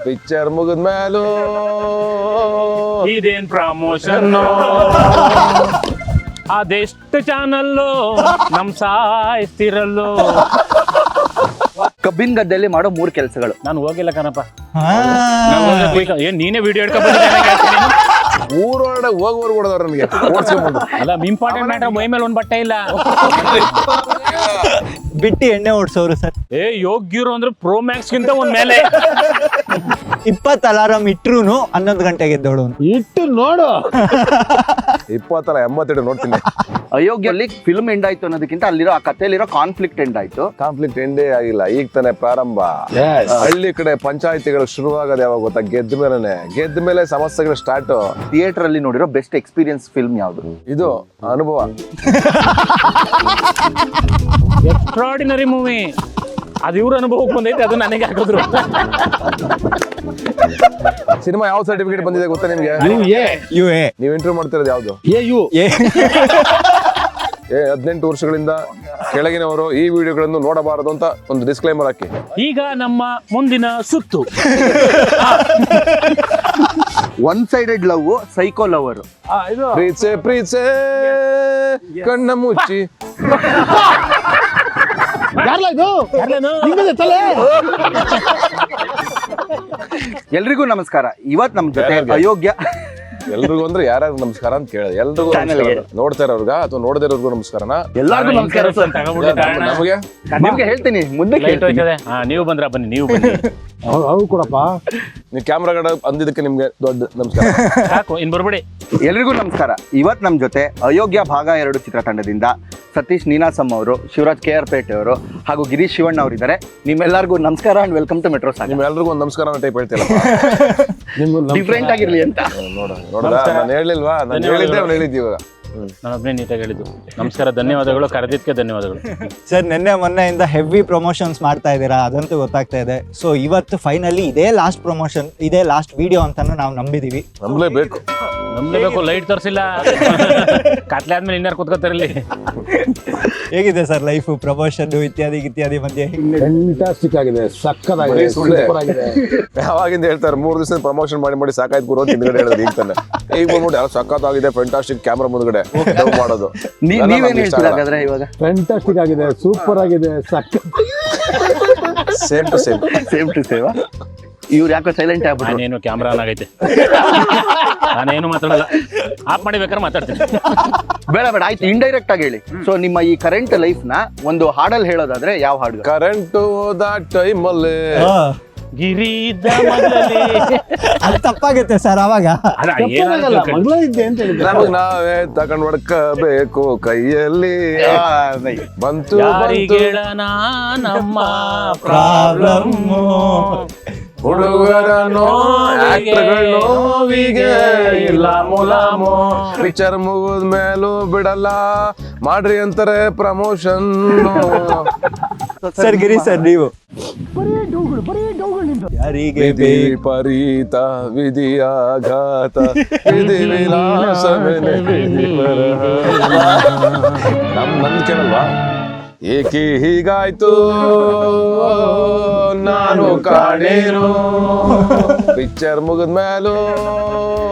Picture ಮುಗಿದ್ಮೇಲೂ ಇದೇನ್ promotion ಅದೆಷ್ಟು channel ನಮ್ ಸಾಯ್ತಿರಲ್ಲೋ. ಕಬ್ಬಿನ ಗದ್ದೆಯಲ್ಲಿ ಮಾಡೋ 3 ಕೆಲಸಗಳು. ನಾನು ಹೋಗಿಲ್ಲ ಕಣಪ್ಪ. ಏನ್ ನೀನೇ ವಿಡಿಯೋ ಹಿಡ್ಕೊಂಡ್ ಊರೊಳಗಡೆ ಹೋಗೋರು ಕೊಡದವ್ರ ನನಗೆ ಓಡಿಸ್ಕೊಂಡ್ಬಂದು. ಅಲ್ಲ ಇಂಪಾರ್ಟೆಂಟ್ ಮ್ಯಾಟರ್, ಮೈ ಮೇಲೆ ಒಂದ್ ಬಟ್ಟೆ ಇಲ್ಲ. ಬಿಟ್ಟಿ ಎಣ್ಣೆ ಓಡಿಸೋರು ಸರ್. ಯೋಗ್ಯರು ಅಂದ್ರೆ ಪ್ರೋ ಮ್ಯಾಕ್ಸ್ ಗಿಂತ ಒಂದ್ ಮೇಲೆ 20 ಅಲಾರಾಮ್ ಇಟ್ರು 11 ಗಂಟೆಗೆ ಎದ್ದೋಳು. ಇಟ್ಟು ನೋಡು 20 82 ನೋಡ್ತೀನಿ. ಅಯೋಗ್ಯಲ್ಲಿ ಫಿಲ್ಮ್ ಎಂಡ್ ಆಯ್ತು ಅನ್ನೋದಕ್ಕಿಂತ ಅಲ್ಲಿರೋ ಆ ಕಥೆಯಲ್ಲಿರೋ ಕಾನ್ಫ್ಲಿಕ್ಟ್ ಎಂಡ್ ಆಯ್ತು. ಕಾನ್ಫ್ಲಿಕ್ಟ್ ಎಂಡೇ ಆಗಿಲ್ಲ, ಈಗ ತಾನೇ ಪ್ರಾರಂಭ. ಹಳ್ಳಿ ಕಡೆ ಪಂಚಾಯತಿಗಳು ಶುರುವಾಗದ ಯಾವಾಗ ಗೊತ್ತಾ? ಗೆದ್ದ ಮೇಲೆ ಸಮಸ್ಯೆಗಳು ಸ್ಟಾರ್ಟ್. ಥಿಯೇಟರ್ ಅಲ್ಲಿ ನೋಡಿರೋ ಬೆಸ್ಟ್ ಎಕ್ಸ್ಪೀರಿಯನ್ಸ್ ಫಿಲ್ಮ್ ಯಾವುದು? ಇದು ಅನುಭವ. Extraordinary movie. ಅದು ಇವ್ರ ಅನುಭವಕ್ಕೆ ಬಂದೈತೆ, ಅದು ನನಗೆ ಹಾಕಿದ್ರು. ಸಿನಿಮಾ ಯಾವ ಸರ್ಟಿಫಿಕೇಟ್ ಬಂದಿದೆ ಗೊತ್ತಾ ನಿಮ್ಗೆ? ನೀವು ಇಂಟರ್ವ್ಯೂ ಮಾಡ್ತಿರೋದು ಯಾವ್ದು? 18 ವರ್ಷಗಳಿಂದ ಕೆಳಗಿನವರು ಈ ವಿಡಿಯೋಗಳನ್ನು ನೋಡಬಾರದು ಅಂತ ಒಂದು ಡಿಸ್ಕ್ಲೈಮರ್ ಹಾಕಿ. ಈಗ ನಮ್ಮ ಮುಂದಿನ ಸುತ್ತು one sided love, psycho lover. ಪ್ರೀತ್ಸೆ ಕಣ್ಣ ಮುಚ್ಚಿ. ಎಲ್ರಿಗೂ ನಮಸ್ಕಾರ. ಇವತ್ ನಮ್ ಜೊತೆ ಅಯೋಗ್ಯ. ಎಲ್ರಿಗೂ ಅಂದ್ರೆ ಯಾರ್ಯಾರು ನಮಸ್ಕಾರ ಅಂತ ಕೇಳಿದೆ. ಎಲ್ರಿಗೂ ನೋಡ್ತಾ ಇರೋರ್ಗ ಅಥವಾ ನೋಡದೇ ಇರೋರ್ಗು ನಮಸ್ಕಾರನ? ಎಲ್ಲರಿಗೂ ನಮಸ್ಕಾರ ಸರ್. ನಮಗೆ ನಿಮ್ಗೆ ಹೇಳ್ತೀನಿ ಮುಂದೆ. ನೀವು ಬಂದ್ರ ಬನ್ನಿ, ನೀವು ಬನ್ನಿ. ಅವ್ರು ಕೊಡಪ್ಪ. ನೀವು ಕ್ಯಾಮ್ರಾಗಡ ಅಂದಿದ್ದಕ್ಕೆ ನಿಮ್ಗೆ ದೊಡ್ಡ ನಮಸ್ಕಾರ. ಸಾಕು, ಇನ್ ಬರ್ಬೇಡಿ. ಎಲ್ರಿಗೂ ನಮಸ್ಕಾರ. ಇವತ್ ನಮ್ ಜೊತೆ ಅಯೋಗ್ಯ ಭಾಗ 2 ಚಿತ್ರತಂಡದಿಂದ ಸತೀಶ್ ನೀನಾಸಮ್ ಅವರು, ಶಿವರಾಜ್ KR ಪೇಟೆ ಅವರು ಹಾಗೂ ಗಿರೀಶ್ ಶಿವಣ್ಣ ಅವರಿದ್ದಾರೆ. ನಿಮ್ಮೆಲ್ಲರಿಗೂ ನಮಸ್ಕಾರ and welcome to metro song. ನಿಮ್ಮೆಲ್ರಿಗೂ ಒಂದು ನಮಸ್ಕಾರ ಟೈಪ್ ಹೇಳ್ತಿಲ್ಲ, ಡಿಫ್ರೆಂಟ್ ಆಗಿರ್ಲಿ ಅಂತ. ನೋಡೋದಾ? ನಾನು ಹೇಳಿಲ್ವಾ? ನಾನು ಹೇಳಿದ್ದೆ, ಅವ್ನು ಹೇಳಿದ್ದೆ. ಇವಾಗ ನಾನೊಬ್ಬನೇ ನೀಟಾಗಿ ಹೇಳಿದ್ದು. ನಮಸ್ಕಾರ, ಧನ್ಯವಾದಗಳು, ಕರೆದಿದ್ದಕ್ಕೆ ಧನ್ಯವಾದಗಳು. ಸರ್, ಮೊನ್ನೆಯಿಂದ ಹೆವಿ ಪ್ರಮೋಷನ್ಸ್ ಮಾಡ್ತಾ ಇದ್ದೀರಾ, ಅದಂತೂ ಗೊತ್ತಾಗ್ತಾ ಇದೆ. ಸೊ ಇವತ್ತು ಫೈನಲಿ ಇದೇ ಲಾಸ್ಟ್ ಪ್ರಮೋಷನ್, ಇದೇ ಲಾಸ್ಟ್ ವಿಡಿಯೋ ಅಂತಾನು ನಾವು ನಂಬಿದೀವಿ. ನಂಬಲೇಬೇಕು. ಲೈಟ್ ತೋರಿಸಿಲ್ಲ, ಕತ್ಲೆ ಆದ್ಮೇಲೆ ಇನ್ನಾರು ಕುತ್ಕೋತಾರಲ್ಲಿ. ಹೇಗಿದೆ ಸರ್ ಲೈಫ್, ಪ್ರಮೋಷನ್ ಇತ್ಯಾದಿ ಮಧ್ಯೆ? ಫ್ಯಾಂಟಾಸ್ಟಿಕ್ ಆಗಿದೆ, ಸಕ್ಕತ್ತಾಗಿದೆ, ಸೂಪರ್ ಆಗಿದೆ. ಯಾವಾಗಿಂದ ಹೇಳ್ತಾರೆ 3 ದಿವಸ ಪ್ರಮೋಷನ್ ಮಾಡಿ ಸಾಕಾಯ್ತು ಗುರು ಅಂತ ಹಿಂದ್ಗಡೆ ಹೇಳೋದು. ಈಗ ತಾನೆ ಈಗ ಬಂದ್ಬಿಟ್ಟು ಯಾರು ಸಕ್ಕತ್ತಾಗಿದೆ, ಫ್ಯಾಂಟಾಸ್ಟಿಕ್ ಕ್ಯಾಮ್ರಾ ಮುಂದ್ಗಡೆ ಮಾಡೋದು. ನೀವೇನ್ ಹೇಳ್ತೀರಾ ಹಾಗಾದ್ರೆ? ಇವಾಗ ಫ್ಯಾಂಟಾಸ್ಟಿಕ್ ಆಗಿದೆ, ಸೂಪರ್ ಆಗಿದೆ, ಸಕ್ಕತ್. Same to same. ಇವ್ರು ಯಾಕೋ ಸೈಲೆಂಟ್ ಆಗ್ಬಿಟ್ಟು. ನಾನೇನು ಕ್ಯಾಮ್ರಾ ಆನ್ ಆಗೈತೆ, ನಾನೇನು ಮಾತಾಡಲ್ಲ. ಆಫ್ ಮಾಡಿ ಬೇಕಾದ್ರೆ ಮಾತಾಡ್ತೀನಿ. ಬೇಡ ಆಯ್ತು, ಇಂಡೈರೆಕ್ಟ್ ಆಗಿ ಹೇಳಿ. ಸೊ ನಿಮ್ಮ ಈ ಕರೆಂಟ್ ಲೈಫ್ ನ ಒಂದು ಹಾಡಲ್ಲಿ ಹೇಳೋದಾದ್ರೆ ಯಾವ ಹಾಡು? ಕರೆಂಟ್ ಹೋದ ಟೈಮಲ್ಲಿ ಗಿರಿದ ಮಗಲೇ. ಅದು ತಪ್ಪಾಗುತ್ತೆ ಸರ್. ಅವಾಗ ನಮಗ್ ನಾವೇ ತಗೊಂಡ್ ಹೊಡ್ಕಬೇಕು ಕೈಯಲ್ಲಿ. ಬಂತು ನಮ್ಮ ಪ್ರಾಬ್ಲಮ್ ಹುಡುಗರ ನೋವಿಗೆ ಇಲ್ಲ ಮುಲಾಮು. ಪಿಕ್ಚರ್ ಮುಗಿದ ಮೇಲೂ ಬಿಡಲ್ಲ ಮಾಡ್ರಿ ಅಂತಾರೆ ಪ್ರಮೋಷನ್. ಸರ್ ಗಿರಿ ಸರ್, ನೀವು ಯಾರಿಗೆ ವಿಪರೀತ ವಿಧಿಯಾಘಾತ ವಿಧಿ ವಿಲಾಸವೇನೆ ನನ್ ಕೇಳಲ್ವಾ? ಏಕೆ ಹೀಗಾಯ್ತು ನಾನು ಕಾಣೇನು. ಪಿಕ್ಚರ್ ಮುಗಿದ್ಮೇಲೂ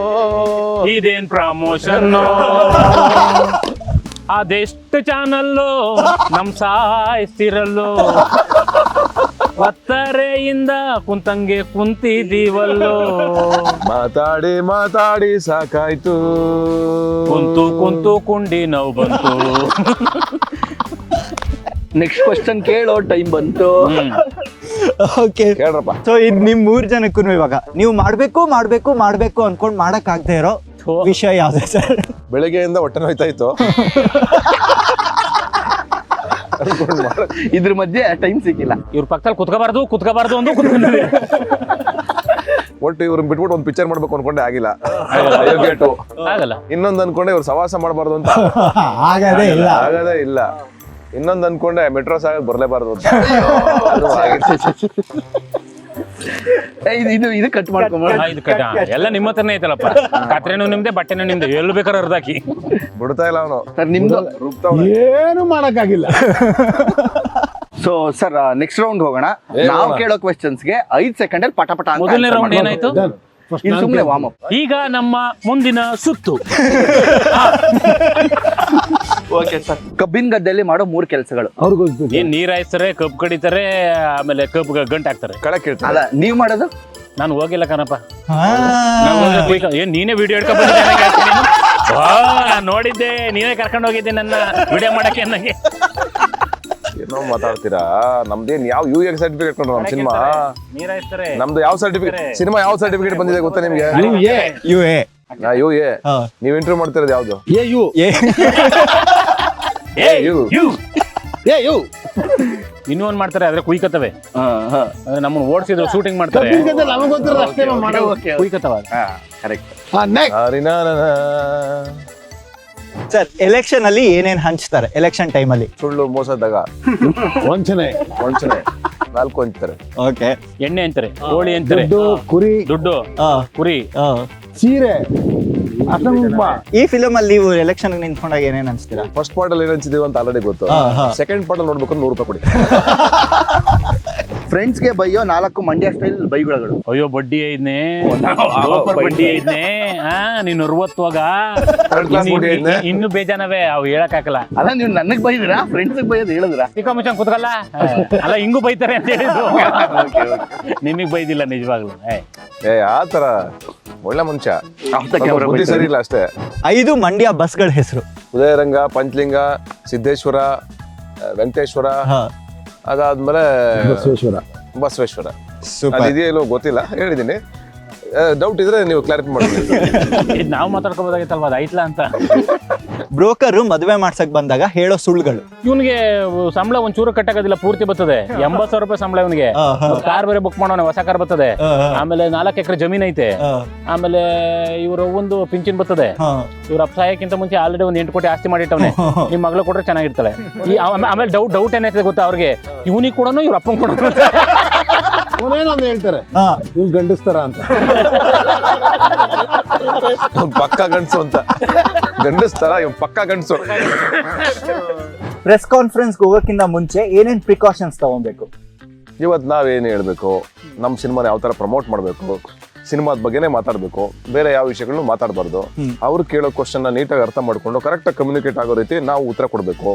ಇದೇನ್ ಪ್ರಮೋಷನ್ ಅದೆಷ್ಟು ಚಾನಲ್ಲು ನಮ್ ಸಾಯ್ತಿರಲ್ಲೋ. ಒತ್ತರೆಯಿಂದ ಕುಂತಂಗೆ ಕುಂತಿದೀವಲ್ಲೋ. ಮಾತಾಡಿ ಸಾಕಾಯ್ತು, ಕುಂತು ಕುಂಡಿ ನೋವು ಬಂತು. ನೆಕ್ಸ್ಟ್ ಕ್ವಶನ್ ಕೇಳೋ ಟೈಮ್ ಬಂತು. ಓಕೆ ಕೇಳ್ರಪ್ಪ. ಸೊ ಇದು ನಿಮ್ 3 ಜನಕ್ಕೂ ಇವಾಗ ನೀವು ಮಾಡ್ಬೇಕು ಅನ್ಕೊಂಡ್ ಮಾಡಕ್ ಆಗದೆ ಇರೋ ವಿಷಯ ಯಾವ್ದು ಸರ್? ಬೆಳಗ್ಗೆಯಿಂದ ಹೊಟ್ಟೆ ನೋಯ್ತಾ ಇತ್ತು, ಇದ್ರ ಮಧ್ಯೆ ಟೈಮ್ ಸಿಕ್ಕಿಲ್ಲ. ಇವ್ರ ಪಕ್ಕದಲ್ಲಿ ಕುತ್ಕೋಬಾರ್ದು ಒಂದು ಕುತ್ಕೊಂಡ್ರಿ. ಒಟ್ಟು ಇವ್ರನ್ನ ಬಿಟ್ಬಿಟ್ಟು ಒಂದು ಪಿಕ್ಚರ್ ಮಾಡ್ಬೇಕು ಅನ್ಕೊಂಡೆ, ಆಗಿಲ್ಲ. ಆಗಲ್ಲ. ಇನ್ನೊಂದು ಅನ್ಕೊಂಡೆ ಇವ್ರು ಸವಾಸ ಮಾಡಬಾರ್ದು ಅಂತ, ಆಗದೇ ಇಲ್ಲ. ಇನ್ನೊಂದು ಅನ್ಕೊಂಡೆ ಮೆಟ್ರೋ ಸಾಗ ಬರ್ಲೇಬಾರ್ದು ಅಂತ. ಇದು ಕಟ್ ಮಾಡ್ಕೊಂಡ್ ಎಲ್ಲ ನಿಮ್ಮ ಹತ್ರನೇ ಐತಲ್ಲಪ್ಪ. ಕತ್ರೆನೂ ನಿಮ್ದೆ, ಬಟ್ಟೆನೂ ನಿಮ್ದೆ, ಎಲ್ಲಿ ಬೇಕಾದ್ರೆ ಅರ್ಧಾಕಿ. ಬಿಡ್ತಾ ಇಲ್ಲ ಅವನು. ಸರ್ ನಿಮ್ದು ಏನು ಮಾಡಕ್ಕಾಗಿಲ್ಲ. ಸೊ ಸರ್ ನೆಕ್ಸ್ಟ್ ರೌಂಡ್ ಹೋಗೋಣ. ನಾವು ಕೇಳೋ ಕ್ವೆಶ್ಚನ್ಸ್ಗೆ 5 ಸೆಕೆಂಡ್ ಅಲ್ಲಿ ಪಟ ಪಟ ಅಂತ ಮೊದಲನೇ answer ರೌಂಡ್ ಮಾಡ್ಬೇಕು. ಏನಾಯ್ತು? ಇದು ಸುಮ್ಮನೆ ವಾರ್ಮ್ ಅಪ್. ಈಗ ನಮ್ಮ ಮುಂದಿನ ಸುತ್ತು. ಓಕೆ ಸರ್, ಕಬ್ಬಿನ ಗದ್ದೆಯಲ್ಲಿ ಮಾಡೋ 3 ಕೆಲಸಗಳು. ಏನ್ ನೀರ್ ಹಾಯಿಸ್ತಾರೆ, ಕಬ್ಬು ಕಡಿತಾರೆ, ಆಮೇಲೆ ಕಬ್ಬು ಗಂಟು ಹಾಕ್ತಾರೆ. ಕಳಕ್ ಹೇಳ್ತಾರೆ. ಅಲ್ಲ, ನೀವ್ ಮಾಡೋದು? ನಾನು ಹೋಗಿಲ್ಲ ಕಣಪ್ಪ. ಹಾ. ಏನ್ ನೀನೇ ವಿಡಿಯೋ ಹಿಡ್ಕೊಂಡ್ ನೋಡಿದ್ದೆ, ನೀನೇ ಕರ್ಕೊಂಡು ಹೋಗಿದ್ದೆ ನನ್ನ ವಿಡಿಯೋ ಮಾಡಕ್ಕೆ. ನನಗೆ ಏನೋ ಮಾತಾಡ್ತೀರಾ? ನಮ್ದೇನ್ ಯಾವ UA ಸರ್ಟಿಫಿಕೇಟ್ ಕೊಂಡ್ರು ನಮ್ ಸಿನಿಮಾ? ನೀರ್ ಹಾಯಿಸ್ತಾರೆ. ನಮ್ದು ಯಾವ ಸರ್ಟಿಫಿಕೇಟ್, ಸಿನಿಮಾ ಯಾವ ಸರ್ಟಿಫಿಕೇಟ್ ಬಂದಿದೆ ಗೊತ್ತಾ ನಿಮ್ಗೆ? UA. UA. ನೀವ್ ಇಂಟರ್ವ್ಯೂ ಮಾಡ್ತಿರೋದು ಯಾವ್ದು? ಇನ್ನೂ ಒಂದ್ ಮಾಡ್ತಾರೆ, ಆದ್ರೆ ಕುಯ್ಕತ್ತವೆ. ಅಂದ್ರೆ ನಮ್ಮನ್ನ ಓಡಿಸಿದ್ರು ಶೂಟಿಂಗ್ ಮಾಡ್ತಾರೆ, ಕುಯ್ಕತ್ತವ. ಸರ್, ಎಲೆಕ್ಷನ್ ಅಲ್ಲಿ ಏನೇನ್ ಹಂಚ್ತಾರೆ ಎಲೆಕ್ಷನ್ ಟೈಮ್ ಅಲ್ಲಿ? ಸುಳ್ಳು, ಮೋಸದಾಗ, ವಂಚನೆ 4 ಹಂಚ್ತಾರೆ. ಓಕೆ. ಎಣ್ಣೆ ಅಂತಾರೆ, ಕೋಳಿ ಅಂತಾರೆ, ಕುರಿ, ದುಡ್ಡು, ಕುರಿ, ಸೀರೆ. ಈ ಫಿಲಮ್ ಅಲ್ಲಿ ನೀವು ಎಲೆಕ್ಷನ್ ನಿಂತ್ಕೊಂಡಾಗ ಏನೇನ್ ಅನ್ಸ್ತೀರಾ? ಫಸ್ಟ್ ಪಾರ್ಟ್ ಅಲ್ಲಿ ಏನ್ ಹಂಚಿದೀವಿ ಅಂತ ಆಲ್ರೆಡಿ ಗೊತ್ತು. ಸೆಕೆಂಡ್ ಪಾರ್ಟ್ ಅಲ್ಲಿ ನೋಡ್ಬೇಕು, 100 ರೂಪಾಯಿ ಕೊಡಿ. ಫ್ರೆಂಡ್ಸ್ಗೆ ಬೈಯೋ 4 ಮಂಡ್ಯ ಸ್ಟೈಲ್ ಬೈಗಳು. ಅಯ್ಯೋ ಬಡ್ಡಿ ಐದ್ನೇ, ಬಡ್ಡಿ ಐದ್ನೇ, ನೀನು 60ವಾಗ ಇನ್ನು ಬೇಜಾನವೇ, ಅವು ಹೇಳಕ್ ಹಾಕಲ್ಲ. ಅಲ್ಲ, ನೀವು ನನಗ್ ಬೈದಿರಾ, ಫ್ರೆಂಡ್ಸ್ ಬೈಯೋದು ಹೇಳಿದ್ರ? ಚಿಕ್ಕ ಮುಚ್ಚಂಗ್ ಕುತ್ಕಲ್ಲ. ಅಲ್ಲ, ಹಿಂಗೂ ಬೈತಾರೆ ಅಂತ ಹೇಳಿದ್ರು. ನಿಮಗ್ ಬೈದಿಲ್ಲ ನಿಜವಾಗ್ಲು. ಆತರ ಒಳ್ಳೆ ಮನುಷ್ಯ, ಬುದ್ಧಿ ಸರಿ ಇಲ್ಲ ಅಷ್ಟೇ. 5 ಮಂಡ್ಯ ಬಸ್ಗಳ ಹೆಸರು? ಉದಯರಂಗ, ಪಂಚಲಿಂಗ, ಸಿದ್ದೇಶ್ವರ, ವೆಂಕಟೇಶ್ವರ, ಅದಾದ್ಮೇಲೆ ಬಸವೇಶ್ವರ. ಅದಿದೆಯೋ ಇಲ್ಲೋ ಗೊತ್ತಿಲ್ಲ, ಹೇಳಿದೀನಿ. ಡೌಟ್ ಇದ್ರೆ ನೀವು ಕ್ಲಾರಿಫೈ ಮಾಡಿ. ನಾವು ಮಾತಾಡ್ಕೋಬೋದಾಗಿತ್ತಲ್ವಾ, ಅದು ಐತ್ಲಾ ಅಂತ. ಬ್ರೋಕರ್ ಮದುವೆ ಮಾಡ್ಸಕ್ ಬಂದಾಗ ಹೇಳೋ ಸುಳ್ಳುಗಳು? ಇವನಿಗೆ ಸಂಬಳ ಒಂಚೂರು ಕಟ್ಟಾಗೋದಿಲ್ಲ, ಪೂರ್ತಿ ಬರ್ತದೆ. 80,000 ರೂಪಾಯಿ ಸಂಬಳ ಇವನಿಗೆ. ಕಾರ್ ಬೇರೆ ಬುಕ್ ಮಾಡೋಣ, ಹೊಸ ಕಾರ್ ಬರ್ತದೆ. ಆಮೇಲೆ 4 ಎಕರೆ ಜಮೀನ್ ಐತೆ. ಆಮೇಲೆ ಇವರು ಒಂದು ಪಿಂಚಿನ್ ಬರ್ತದೆ. ಇವ್ರ ಅಪ್ಪ ಸಾಯಕ್ಕಿಂತ ಮುಂಚೆ ಆಲ್ರೆಡಿ 1 8 ಕೋಟಿ ಆಸ್ತಿ ಮಾಡಿಟ್ಟವನೆ. ನಿಮ್ ಮಗಳು ಕೊಟ್ರೆ ಚೆನ್ನಾಗಿರ್ತಾಳೆ. ಆಮೇಲೆ ಡೌಟ್ ಏನಾಯ್ತದೆ ಗೊತ್ತಾ ಅವ್ರಿಗೆ, ಇವನಿಗೆ ಕೊಡೋನು ಇವ್ರ ಅಪ್ಪಂಗ್ ಕೊಡೋನು. ಅವನೇನೊಂದು ಹೇಳ್ತಾರೆ, ಇವ್ ಗಂಡಸ್ತಾರ ಅಂತ. ಪಕ್ಕ ಗಂಡಸು ಅಂತ, ಗಂಡಸ್ತಾರ ಇವ್ ಪಕ್ಕ ಗಂಡಸು. ಪ್ರೆಸ್ ಕಾನ್ಫರೆನ್ಸ್ ಹೋಗೋಕ್ಕಿಂತ ಮುಂಚೆ ಏನೇನ್ ಪ್ರಿಕಾಷನ್ಸ್ ತಗೊಬೇಕು? ಇವತ್ತು ನಾವೇನು ಹೇಳ್ಬೇಕು, ನಮ್ಮ ಸಿನಿಮಾನ ಯಾವ ತರ ಪ್ರಮೋಟ್ ಮಾಡ್ಬೇಕು, ಸಿನಿಮಾದ ಬಗ್ಗೆನೇ ಮಾತಾಡ್ಬೇಕು, ಬೇರೆ ಯಾವ ವಿಷಯಗಳನ್ನು ಮಾತಾಡಬಾರ್ದು. ಅವ್ರು ಕೇಳೋ ಕ್ವಶನ್ ನೀಟಾಗಿ ಅರ್ಥ ಮಾಡ್ಕೊಂಡು ಕರೆಕ್ಟ್ ಆಗಿ ಕಮ್ಯುನಿಕೇಟ್ ಆಗೋ ರೀತಿ ನಾವು ಉತ್ತರ ಕೊಡ್ಬೇಕು.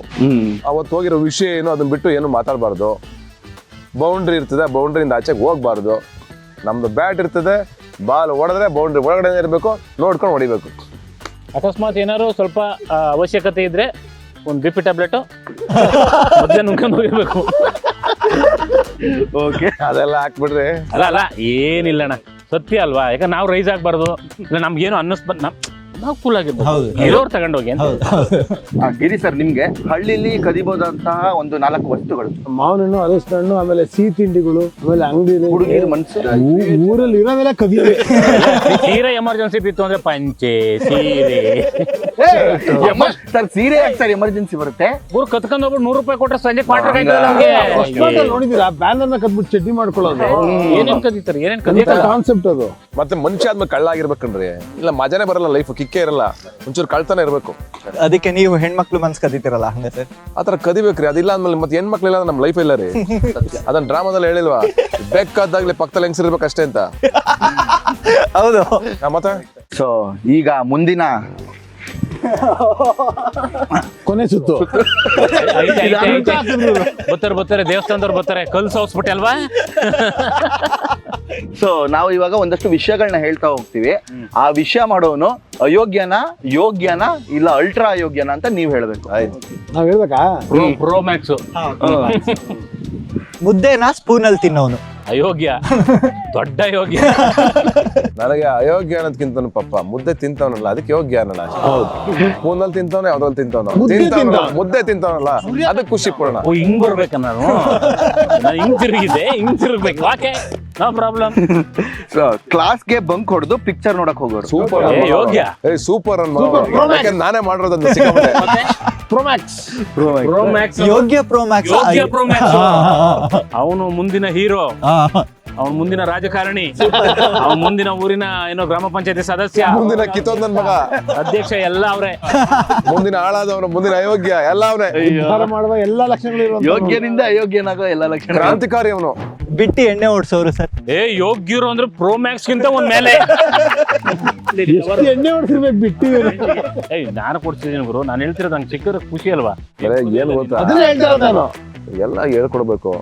ಅವತ್ತು ಹೋಗಿರೋ ವಿಷಯ ಏನು ಅದನ್ನ ಬಿಟ್ಟು ಏನು ಮಾತಾಡಬಾರ್ದು. ಬೌಂಡ್ರಿ ಇರ್ತದೆ, ಬೌಂಡ್ರಿಯಿಂದ ಆಚೆಗೆ ಹೋಗ್ಬಾರ್ದು. ನಮ್ದು ಬ್ಯಾಟ್ ಇರ್ತದೆ, ಬಾಲ್ ಹೊಡೆದ್ರೆ ಬೌಂಡ್ರಿ ಒಳಗಡೆ ಇರಬೇಕು, ನೋಡ್ಕೊಂಡು ಹೊಡಿಬೇಕು. ಅಕಸ್ಮಾತ್ ಏನಾದ್ರು ಸ್ವಲ್ಪ ಅವಶ್ಯಕತೆ ಇದ್ರೆ ಒಂದು BP ಟ್ಯಾಬ್ಲೆಟ್ ಮಧ್ಯಾಹ್ನ ನುಂಗ್ಕೊಂಡು ಹೋಗಿರ್ಬೇಕು. ಓಕೆ, ಅದೆಲ್ಲ ಹಾಕ್ಬಿಡ್ರಿ. ಅಲ್ಲ ಏನಿಲ್ಲಣ್ಣ, ಸತ್ಯ ಅಲ್ವಾ? ಯಾಕಂದ್ರೆ ನಾವು ರೈಸ್ ಆಗ್ಬಾರ್ದು, ಇಲ್ಲ ನಮ್ಗೇನು ಅನ್ನಿಸ್ಬಾರ್ದು, ನಾವು ಕೂಲ್ ಆಗಿರ್ಬೋದು. ಇರೋರು ತಗೊಂಡೋಗಿ ಅಂತ. ಗಿರಿ ಸರ್, ನಿಮ್ಗೆ ಹಳ್ಳಿಲಿ ಕದಿಬಹುದಂತಹ ಒಂದು 4 ವಸ್ತುಗಳು? ಮಾವಿನ ಹಣ್ಣು, ಹಲಸಿನ ಹಣ್ಣು, ಆಮೇಲೆ ಸಿಹಿ ತಿಂಡಿಗಳು, ಆಮೇಲೆ ಅಂಗಡಿ, ಹುಡುಗಿರ ಮನ್ಸು, ಊರಲ್ಲಿ ಇರೋವೆಲ್ಲ ಕದಿಯವೆ. ತೀರಾ ಎಮರ್ಜೆನ್ಸಿ ಬಿತ್ತು ಅಂದ್ರೆ ಪಂಚೆ, ಸೀರೆ. ಸರ್, ಸೀರೆ ಯಾಕೆ ಸರ್ ಎಮರ್ಜೆನ್ಸಿ ಬರುತ್ತೆ? ಊರು ಕತ್ಕೊಂಡ್ ಹೋಗ್ಬಿಟ್ಟು 100 ರೂಪಾಯಿ ಕೊಟ್ರೆ ಸಂಜೆ ಕ್ವಾರ್ಟರ್ ನಮ್ಗೆ. ನೋಡಿದೀರಾ ಬ್ಯಾನರ್ ನ ಕದ್ಬಿಟ್ಟು ಚಡ್ಡಿ ಮಾಡ್ಕೊಳ್ಳೋದು? ಏನೇನ್ ಕದೀತಾರೆ, ಏನೇನ್ ಕದೀತಾರೆ ಕಾನ್ಸೆಪ್ಟ್ ಅದು. ಮತ್ತೆ ಮನುಷ್ಯ ಆದ್ಮೇಲೆ ಕಳ್ಳ ಆಗಿರ್ಬೇಕನ್ರಿ, ಇಲ್ಲ ಮಜಾನೇ ಬರಲ್ಲ, ಲೈಫ್ ಕಿಕ್ಕೇ ಇರಲ್ಲ, ಒಂಚೂರು ಕಳ್ತನ ಇರಬೇಕು. ಅದಕ್ಕೆ ನೀವು ಹೆಣ್ಮಕ್ಳು ಮನ್ಸ್ ಕದೀತಿರಲ್ಲ ಹಂಗ ಸರ್? ಆತರ ಕದಿಬೇಕ್ರಿ. ಅದಿಲ್ಲ ಅಂದ್ಮೇಲೆ ಮತ್ತೆ ಹೆಣ್ಮಕ್ಳು ಇಲ್ಲ ನಮ್ಮ ಲೈಫ್ ಇಲ್ಲ ರೀ. ಅದನ್ನ ಡ್ರಾಮಾದಲ್ಲಿ ಹೇಳಿಲ್ವಾ, ಬೇಕಾದಾಗ್ಲಿ ಪಕ್ಕದಲ್ಲಿ ಹೆಂಗ್ಸಿರ್ಬೇಕಷ್ಟೇ ಅಂತ. ಹೌದು. ಮತ್ತೆ ಸೊ ಈಗ ಮುಂದಿನ ಕೊನೆ ಸುತ್ತು. ಬರ್ತಾರೆ ದೇವಸ್ಥಾನದವ್ರು ಬರ್ತಾರೆ, ಕಲ್ಸ್ ಹೋಗ್ಬಿಟ್ಟೆ ಅಲ್ವಾ? ಸೊ ನಾವು ಇವಾಗ ಒಂದಷ್ಟು ವಿಷಯಗಳನ್ನ ಹೇಳ್ತಾ ಹೋಗ್ತೀವಿ. ಆ ವಿಷಯ ಮಾಡೋನು ಅಯೋಗ್ಯನ, ಯೋಗ್ಯನ, ಇಲ್ಲ ಅಲ್ಟ್ರಾ ಅಯೋಗ್ಯನ ಅಂತ ನೀವ್ ಹೇಳ್ಬೇಕು. ಆಯ್ತು, ನಾವ್ ಹೇಳ್ಬೇಕಾ? Pro Max. ಮುದ್ದೆನ ಸ್ಪೂನ್ ಅಲ್ಲಿ ತಿನ್ನೋನು ಅಯೋಗ್ಯ, ದೊಡ್ಡ ಅಯೋಗ್ಯ. ನನಗೆ ಅಯೋಗ್ಯ ಅನ್ನೋದಕ್ಕಿಂತ ಪಪ್ಪ ಮುದ್ದೆ ತಿಂತವನಲ್ಲ, ಅದಕ್ಕೆ ಯೋಗ್ಯ ಅನ್ನೋಣ. ಸ್ಪೂನಲ್ಲಿ ತಿಂತವನ, ಯಾವ್ದ್ರಲ್ಲಿ ತಿಂತವನ, ಮುದ್ದೆ ತಿಂತವನಲ್ಲ, ಅದಕ್ಕೆ ಖುಷಿ ಪಡೋಣ. ಹಿಂಗ್ ಬರ್ಬೇಕ ನಾನು ಹಿಂಗ್ ತಿರುಗಿದೆ, ಹಿಂಗ್ ತಿರುಗ್ಬೇಕು. Okay, no problem. ಕ್ಲಾಸ್ಗೆ ಬಂಕ್ ಹೊಡೆದು ಪಿಕ್ಚರ್ ನೋಡಕ್ ಹೋಗೋರು. ಸೂಪರ್ ಯೋಗ್ಯ, ಸೂಪರ್ ಅನ್ಬೋ. ಯಾಕಂದ್ರೆ ನಾನೇ ಮಾಡಿರೋದನ್ನ ಸಿಕ್ಕಾಪಟ್ಟೆ. ಪ್ರೋಮ್ಯಾಕ್ಸ್, ಪ್ರೋ ಮ್ಯಾಕ್ಸ್, ಯೋಗ್ಯ ಪ್ರೋ ಮ್ಯಾಕ್ಸ್. ಅವನು ಮುಂದಿನ ಹೀರೋ. ಅವ್ನ ಮುಂದಿನ ರಾಜಕಾರಣಿ, ಅವ್ನ ಮುಂದಿನ ಊರಿನ ಏನೋ ಗ್ರಾಮ ಪಂಚಾಯತಿ ಸದಸ್ಯ, ಮುಂದಿನ ಕಿತ್ತೋದ್ ನನ್ ಮಗ, ಅಧ್ಯಕ್ಷ ಎಲ್ಲ ಅವ್ರೆ. ಮುಂದಿನ ಆಳಾದವನು, ಮುಂದಿನ ಅಯೋಗ್ಯ ಎಲ್ಲ ಅವನೇ. ಉದ್ಧಾರ ಮಾಡುವ ಎಲ್ಲಾ ಲಕ್ಷಣಗಳು ಇರುವಂತ ಯೋಗ್ಯನಿಂದ ಅಯೋಗ್ಯನಾಗೋ ಎಲ್ಲ ಲಕ್ಷಣ. ಕ್ರಾಂತಿಕಾರಿ ಅವನು. ಬಿಟ್ಟು ಎಣ್ಣೆ ಓಡಿಸೋರು ಸರ್. ಯೋಗ್ಯರು ಅಂದ್ರೆ ಪ್ರೋ ಮ್ಯಾಕ್ಸ್ ಗಿಂತ ಒಂದ್ ಮೇಲೆ. ಎಷ್ಟು ಎಣ್ಣೆ ಹೊಡ್ಸಿರ್ಬೇಕು ಬಿಟ್ಟಿವಿ. ನಾನು ಕೊಡ್ತಿದ್ದೀನಿ ಗುರು, ನಾನು ಹೇಳ್ತಿರೋದು ನಂಗೆ ಚಿಕ್ಕದ ಖುಷಿ ಅಲ್ವಾ. ಏನ್ ಗೊತ್ತಾ, ಅದನ್ನ ಹೇಳ್ತಾರ ನಾನು. ಎಲ್ಲ ಹೇಳ್ಕೊಡ್ಬೇಕು.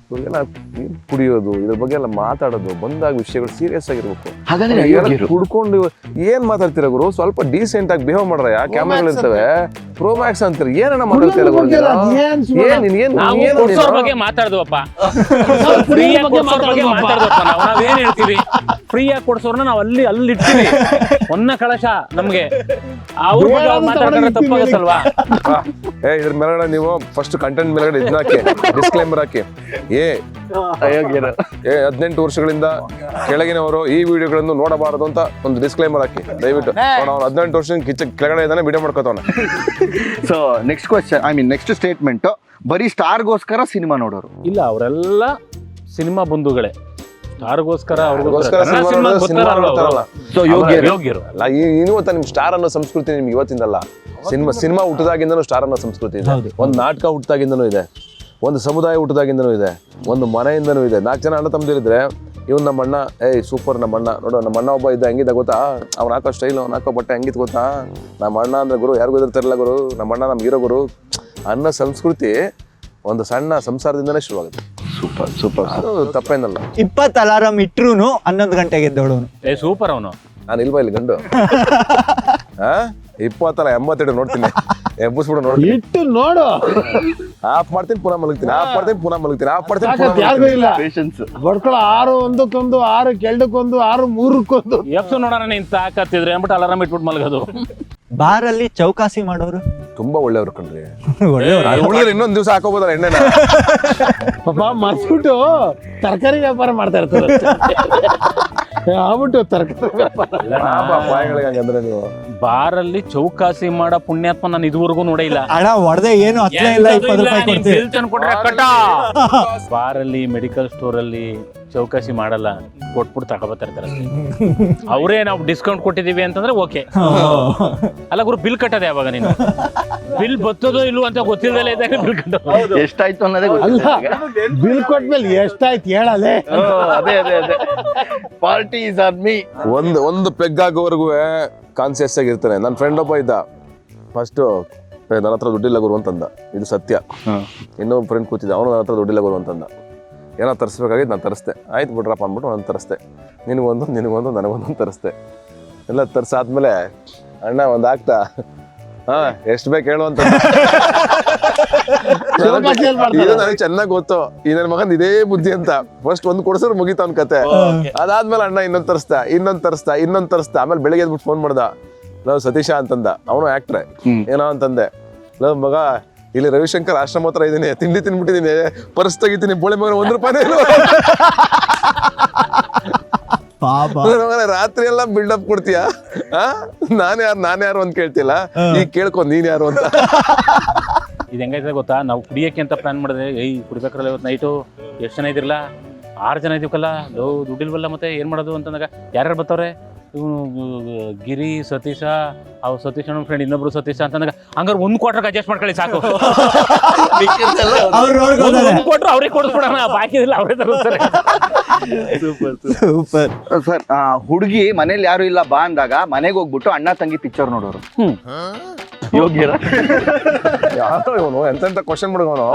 ಇವಾಗೆಲ್ಲ ಕುಡಿಯೋದು, ಇದ್ರ ಬಗ್ಗೆ ಎಲ್ಲ ಮಾತಾಡೋದು ಬಂದಾಗ ವಿಷಯಗಳು ಸೀರಿಯಸ್ ಆಗಿರ್ಬೇಕು. ಹಾಗಾದ್ರೆ ಎಲ್ಲ ಅಯೋಗ್ಯರು. ಕುಡ್ಕೊಂಡು ಏನ್ ಮಾತಾಡ್ತೀರ ಗುರು? ಸ್ವಲ್ಪ ಡೀಸೆಂಟ್ ಆಗಿ ಬಿಹೇವ್ ಮಾಡ್ರ. ಕ್ಯಾಮ್ರಾಗಳು ಇರ್ತವೆ, ಪ್ರೋಮ್ಯಾಕ್ಸ್ ಅಂತಾರೆ, ಏನನ್ನ ಮಾತಾಡ್ತೀರ ಗುರು? ನಾವು ಕೊಡ್ಸೋರ್ ಬಗ್ಗೆ ಮಾತಾಡ್ದವಪ್ಪ, ನಾವೇನ್ ಹೇಳ್ತೀವಿ, ಫ್ರೀಯಾಗಿ ಕೊಡ್ಸೋರ್ನ ನಾವು ಅಲ್ಲಿ ಇಡ್ತೀವಿ. ಒನ್ನ ಕಳಶ ನಮ್ಗೆ ಅವ್ರ ಬಗ್ಗೆ ಅವ್ರು ಮಾತಾಡ್ತಾರೆ ತಪ್ಪಾಗತ್ತಲ್ವಾ? ಇದ್ರ ಮೇಲ್ಗಡೆ ನೀವು ಫಸ್ಟ್ ಕಂಟೆಂಟ್ ಮೇಲ್ಗಡೆ ಇದನ್ನ ಹಾಕಿ, ಡಿಸ್ಕ್ಲೈಮರ್ ಹಾಕಿ. ಅಯೋಗ್ಯರು 18 ವರ್ಷಗಳಿಂದ ಕೆಳಗಿನವರು ಈ ವಿಡಿಯೋಗಳನ್ನು ನೋಡಬಾರದು ಅಂತ ಒಂದು ಡಿಸ್ಕ್ಲೈಮರ್ ಹಾಕಿ ದಯವಿಟ್ಟು. ಅವ್ನು 18 ವರ್ಷ ಕೆಳಗಡೆ ಇದ್ದಾನೆ, ವಿಡಿಯೋ ಮಾಡ್ಕೋತಾನೆ. So next question, I mean next statement, ಬರೀ ಸ್ಟಾರ್ಗೋಸ್ಕರ ಸಿನಿಮಾ ನೋಡೋರು. ಇಲ್ಲ, ಅವರೆಲ್ಲ ಸಿನಿಮಾ ಬಂಧುಗಳೇ. ಸ್ಟಾರ್ಗೋಸ್ಕರ ಸೊ ಯೋಗ್ಯರು ಅಲ್ಲ, ಇನ್ನು ಗೊತ್ತಾ ನಿಮ್ ಸ್ಟಾರ್ ಅನ್ನೋ ಸಂಸ್ಕೃತಿ ನಿಮ್ಗೆ ಇವತ್ತಿಂದಲ್ಲ, ಸಿನಿಮಾ ಹುಟ್ಟದಾಗಿಂದನೂ ಸ್ಟಾರ್ ಅನ್ನೋ ಸಂಸ್ಕೃತಿ ಇದೆ. ಒಂದು ನಾಟಕ ಹುಟ್ಟದಾಗಿಂದನೂ ಇದೆ, ಒಂದು ಸಮುದಾಯ ಹುಟ್ಟದಾಗಿಂದನೂ ಇದೆ, ಒಂದು ಮನೆಯಿಂದನೂ ಇದೆ. 4 ಜನ ಅಣ್ಣ ತಮ್ಮದಿರಿದ್ರೆ ಇವ್ನು ನಮ್ಮ ಅಣ್ಣ, ಸೂಪರ್ ನಮ್ಮ ಅಣ್ಣ ನೋಡು, ನಮ್ಮ ಅಣ್ಣ ಒಬ್ಬ ಇದ್ದ ಹೆಂಗಿದ್ದ ಗೊತ್ತಾ, ಅವ್ನು ಹಾಕೋ ಸ್ಟೈಲ್, ಅವ್ನು ಹಾಕೋ ಬಟ್ಟೆ ಹೆಂಗಿತ್ತು ಗೊತ್ತಾ, ನಮ್ಮ ಅಣ್ಣ ಅಂದ್ರೆ ಗುರು ಯಾರಿಗೂ ಎದುರ್ತಾರಲ್ಲ ಗುರು, ನಮ್ಮ ಅಣ್ಣ ನಮ್ಗೆ ಹೀರೋ ಗುರು ಅನ್ನೋ ಸಂಸ್ಕೃತಿ ಒಂದು ಸಣ್ಣ ಸಂಸಾರದಿಂದನೇ ಶುರುವಾಗುತ್ತೆ. ಸೂಪರ್ ಅದು ತಪ್ಪೇನಲ್ಲ. 20 ಅಲಾರಾಮ್ ಇಟ್ರು 11 ಗಂಟೆಗೆ ಎದ್ದೋಳವನು. ಸೂಪರ್ ಅವನು. ನಾನು ಇಲ್ವಾ ಇಲ್ಲಿ ಗಂಡು 20 82 ನೋಡ್ತೀನಿ, ಎಬ್ಬಿಸ್ಬಿಡು ನೋಡ್ತೀನಿ, ಇಟ್ಟು ನೋಡು. ಆಫ್ ಮಾಡ್ತೀನಿ ಪುನಃ ಮಲಗ್ತೀನಿ, ಆಫ್ ಮಾಡ್ತೀನಿ ಪುನಃ ಮಲಗ್ತೀನಿ, ಆಫ್ ಮಾಡ್ತೀನಿ ತಾಕತ್ತು ಯಾರಿಗೂ ಇಲ್ಲ. ಪೇಷನ್ಸ್. ಬಡ್ಕೊಳ 6 ಒಂದಕ್ಕೊಂದು, 6 ಕೆಲ್ಡಕ್ಕೊಂದು, 6 ಮೂರಕ್ಕೊಂದು. ಎಪ್ಸು ನೋಡೋಣ ನೀನ್ ತಾಕತ್ತಿದ್ರೆ ಅಂದ್ಬಿಟ್ಟು ಅಲಾರಾಮ್ ಇಟ್ಬಿಟ್ಟು ಮಲಗೋದು. ಬಾರಲ್ಲಿ ಚೌಕಾಸಿ ಮಾಡೋರು ತುಂಬಾ ಒಳ್ಳೆಯವ್ರು ಕಣ್ರಿ. ಒಳ್ಳೆಯವ್ರು. ಉಳಿದ್ರೆ ಇನ್ನೊಂದ್ ದಿವಸ ಹಾಕೋಬೋದಲ್ಲ ಎಣ್ಣೆನ. ಪಾಪ ಮರ್ಸ್ಬಿಟ್ಟು ತರಕಾರಿ ವ್ಯಾಪಾರ ಮಾಡ್ತಾ ಇರ್ತಾರೆ ಆಗ್ಬಿಟ್ಟು ತರಕಾರಿ ವ್ಯಾಪಾರ. ಪಾಯಗಳಿಗೆ ಹಂಗಂದ್ರೆ ನೀವು ಬಾರಲ್ಲಿ ಚೌಕಾಸಿ ಮಾಡೋ ಪುಣ್ಯಾತ್ಮ ನಾನು ಇದುವರೆಗೂ ನೋಡೇ ಇಲ್ಲ. ಹಣ ಹೊಡೆದೆ ಏನು ಹತ್ತಲೇ ಇಲ್ಲ, 20 ರೂಪಾಯಿ ಕೊಡ್ತೀವಿ. ಬಾರಲ್ಲಿ, ಮೆಡಿಕಲ್ ಸ್ಟೋರ್ ಅಲ್ಲಿ ಚೌಕಾಸಿ ಮಾಡಲ್ಲ, ಕೊಟ್ಬಿಟ್ಟು ತಗೊಬತ್ತಾ ಇರ್ತಾರೆ. ಅವರೇ ನಾವು ಡಿಸ್ಕೌಂಟ್ ಕೊಟ್ಟಿದೀವಿ ಅಂತಂದ್ರೆ ಓಕೆ. ಅಲ್ಲ ಗುರು, ಬಿಲ್ ಕಟ್ಟದೆ ಯಾವಾಗ ನೀನು? ಬಿಲ್ ಬತ್ತದೋ ಇಲ್ವೋ ಅಂತ ಗೊತ್ತಿಲ್ಲದಲ್ಲ ಇದ್ದಾಗ ಬಿಲ್ ಕಟ್ಟೋದು ಎಷ್ಟಾಯ್ತು ಅನ್ನೋದೇ ಅಲ್ಲ, ಗೊತ್ತಿಲ್ಲ. ಬಿಲ್ ಕೊಟ್ಮೇಲೆ ಎಷ್ಟಾಯ್ತು ಹೇಳಲೆ. ಅದೇ ಪಾರ್ಟಿ ಇಸ್ ಆನ್ ಮೀ. ಒಂದು ಪೆಗ್ ಆಗೋವರೆಗೂ ಕಾನ್ಸಿಯಸ್ ಆಗಿರ್ತಾನೆ. ನನ್ನ ಫ್ರೆಂಡ್ ಒಬ್ಬ ಇದ್ದ, ಫಸ್ಟ್ ನನ್ನ ಹತ್ರ ದುಡ್ಡಿಲ್ಲ ಗುರು ಅಂತಂದ, ಇದು ಸತ್ಯ. ಇನ್ನೊಬ್ಬ ಫ್ರೆಂಡ್ ಕೂತಿದ್ದ, ಅವನು ನನ್ನ ಹತ್ರ ದುಡ್ಡಿಲ್ಲ ಗುರು ಅಂತಂದ. ಏನೋ ತರಿಸ್ಬೇಕಾಗಿದ್ದು ನಾನು ತರಿಸ್ದೆ, ಆಯ್ತು ಬಿಡ್ರಪ್ಪ ಅಂದ್ಬಿಟ್ಟು ನಾನು ತರಿಸ್ದೆ. ನಿನಗೊಂದು ನನಗೊಂದು ತರಿಸ್ದೆ. ಎಲ್ಲ ತರಿಸಾದ್ಮೇಲೆ ಅಣ್ಣ ಒಂದು ಆಗ್ತಾ ಎಷ್ಟು ಬೇಕು ಹೇಳು ಅಂತ. ಇದು ನನಗೆ ಚೆನ್ನಾಗಿ ಗೊತ್ತು, ಈ ನನ್ನ ಮಗನ್ ಇದೇ ಬುದ್ಧಿ ಅಂತ. ಫಸ್ಟ್ ಒಂದು ಕೊಡ್ಸೋರು ಮುಗೀತ ಅವ್ನ ಕತೆ. ಅದಾದ್ಮೇಲೆ ಅಣ್ಣ ಇನ್ನೊಂದು ತರಿಸ್ತಾ. ಆಮೇಲೆ ಬೆಳಿಗ್ಗೆ ಎದ್ಬಿಟ್ಟು ಫೋನ್ ಮಾಡ್ದ, ನಾವು ಸತೀಶ ಅಂತಂದ, ಅವನು ಆಕ್ಟ್ರೆ. ಏನೋ ಅಂತಂದೆ, ಲವ್ ಮಗ ಇಲ್ಲಿ ರವಿಶಂಕರ್ ಆಶ್ರಮ ಹತ್ರ ಇದೀನಿ, ತಿಂಡಿ ತಿನ್ಬಿಟ್ಟಿದೀನಿ, ಪರ್ಸ್ ತೆಗಿತೀನಿ, ಬೋಳೆ ಮಗನ 1 ರೂಪಾಯಿನೇ ಇಲ್ಲ. ರಾತ್ರಿ ಎಲ್ಲ ಬಿಲ್ಡಪ್ ಕೊಡ್ತೀಯ, ನಾನ್ ಯಾರು ಅಂತ ಕೇಳ್ತಿಲ್ಲ, ಈಗ ಕೇಳ್ಕೊಂಡ್ ನೀನ್ ಯಾರು ಅಂತ. ಇದು ಹೆಂಗೈತೆ ಗೊತ್ತಾ, ನಾವು ಕುಡಿಯಕ್ಕೆ ಅಂತ ಪ್ಲಾನ್ ಮಾಡಿದ್ರೆ, ಕುಡಿಬೇಕ್ರಲ್ಲ ಇವತ್ತು ನೈಟು, ಎಷ್ಟು ಜನ ಇದಿರಲ್ಲ, 6 ಜನ ಇದೀವಲ್ಲ, ದುಡ್ಡಿಲ್ವಲ್ಲ, ಮತ್ತೆ ಏನ್ ಮಾಡೋದು ಅಂತಂದಾಗ ಯಾರ್ಯಾರು ಬರ್ತಾವ್ರೆ, ಇವನು ಗಿರಿ, ಸತೀಶ, ಅವ್ ಸತೀಶ್ ನಮ್ಮ ಫ್ರೆಂಡ್ ಇನ್ನೊಬ್ರು ಸತೀಶ ಅಂತಂದಾಗ, ಹಂಗಾರೆ 1 ಕ್ವಾರ್ಟರ್ ಅಡ್ಜಸ್ಟ್ ಮಾಡ್ಕೊಳ್ಳಿ ಸಾಕು. 1 ಕ್ವಾರ್ಟರ್ ಅವ್ರಿಗೆ ಕೊಡಿಸ್ಬಿಡೋಣ, ಬಾಕಿ ಇಲ್ಲ ಅವರೇ ತರ್ತಾರೆ. ಸೂಪರ್ ಸರ್, ಹುಡುಗಿ ಮನೇಲಿ ಯಾರು ಇಲ್ಲ ಬಾ ಅಂದಾಗ ಮನೆಗೆ ಹೋಗ್ಬಿಟ್ಟು ಅಣ್ಣ ತಂಗಿ ಪಿಕ್ಚರ್ ನೋಡೋರು. ಯೋಗ್ಯರ ಯಾರೋ ಇವನು ಎಂತೆಂತ ಕ್ವಶನ್ ಮಾಡ್ಕೋನು,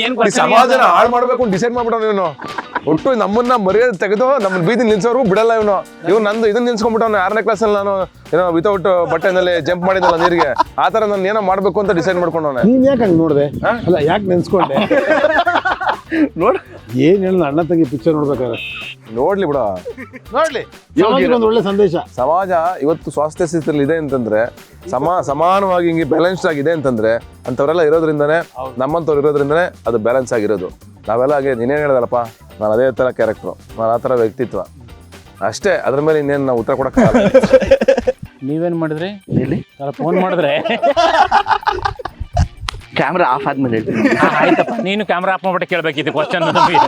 ಏನ್ ಸಮಾಜನ ಹಾಳು ಮಾಡ್ಬೇಕು ಡಿಸೈಡ್ ಮಾಡ್ಬಿಟ್ಟು ಇವನು. ಒಟ್ಟು ನಮ್ಮನ್ನ ಮರ್ಯಾದೆ ತೆಗೆದು ನಮ್ಮನ್ನ ಬೀದಿ ನಿಲ್ಸೋರು ಬಿಡಲ್ಲ ಇವನು. ನಂದು ಇದನ್ನ ನಿಲ್ಸ್ಕೊಂಡ್ಬಿಟ್ಟು 6ನೇ ಕ್ಲಾಸಲ್ಲಿ ನಾನು ಏನೋ ವಿತೌಟ್ ಬಟ್ಟೆನಲ್ಲಿ ಜಂಪ್ ಮಾಡಿದಲ್ಲ ನೀರಿಗೆ, ಆ ತರ ನಾನು ಏನೋ ಮಾಡ್ಬೇಕು ಅಂತ ಡಿಸೈಡ್ ಮಾಡ್ಕೊಂಡವನೆ. ನೀನ್ ಯಾಕೆ ಹಂಗ್ ನೋಡ್ದೆ? ಅಲ್ಲ, ಯಾಕೆ ನೆನ್ಸ್ಕೊಂಡೆ? ನೋಡ್ ಏನ್ ಹೇಳ, ಅಣ್ಣ ತಂಗಿ ಪಿಕ್ಚರ್ ನೋಡ್ಬೇಕಾದ್ರೆ ನೋಡ್ಲಿ ಬಿಡ, ನೋಡ್ಲಿ, ಒಂದು ಒಳ್ಳೆ ಸಂದೇಶ. ಸಮಾಜ ಇವತ್ತು ಸ್ವಾಸ್ಥ್ಯ ಸ್ಥಿತಿಯಲ್ಲಿ ಇದೆ ಅಂತಂದ್ರೆ, ಸಮಾನವಾಗಿ ಹಿಂಗೆ ಬ್ಯಾಲೆನ್ಸ್ಡ್ ಆಗಿದೆ ಅಂತಂದ್ರೆ, ಅಂತವರೆಲ್ಲ ಇರೋದ್ರಿಂದನೇ, ನಮ್ಮಂತವ್ರು ಇರೋದ್ರಿಂದನೇ ಅದು ಬ್ಯಾಲೆನ್ಸ್ ಆಗಿರೋದು. ನಾವೆಲ್ಲ ಹಾಗೆ ನೀನೇನ್ ಹೇಳ್ದಲ್ಲಪ್ಪ, ನಾನು ಅದೇ ತರ ಕ್ಯಾರೆಕ್ಟ್ರು, ನಾನು ಆ ತರ ವ್ಯಕ್ತಿತ್ವ ಅಷ್ಟೇ. ಅದ್ರ ಮೇಲೆ ಇನ್ನೇನು ನಾವು ಉತ್ತರ ಕೊಡಕ್ಕಾಗಲ್ಲ. ನೀವೇನ್ ಮಾಡಿದ್ರಿ? ಫೋನ್ ಮಾಡಿದ್ರೆ ಕ್ಯಾಮ್ರಾ ಆಫ್ ಆದ್ಮೇಲೆ ಹೇಳ್ತೀನಿ. ಆಯ್ತಪ್ಪ, ನೀನು ಕ್ಯಾಮ್ರಾ ಆಫ್ ಮಾಡ್ಬಿಟ್ಟು ಕೇಳ್ಬೇಕಿತ್ತು ಕ್ವಶನ್ ನಮಗೆ.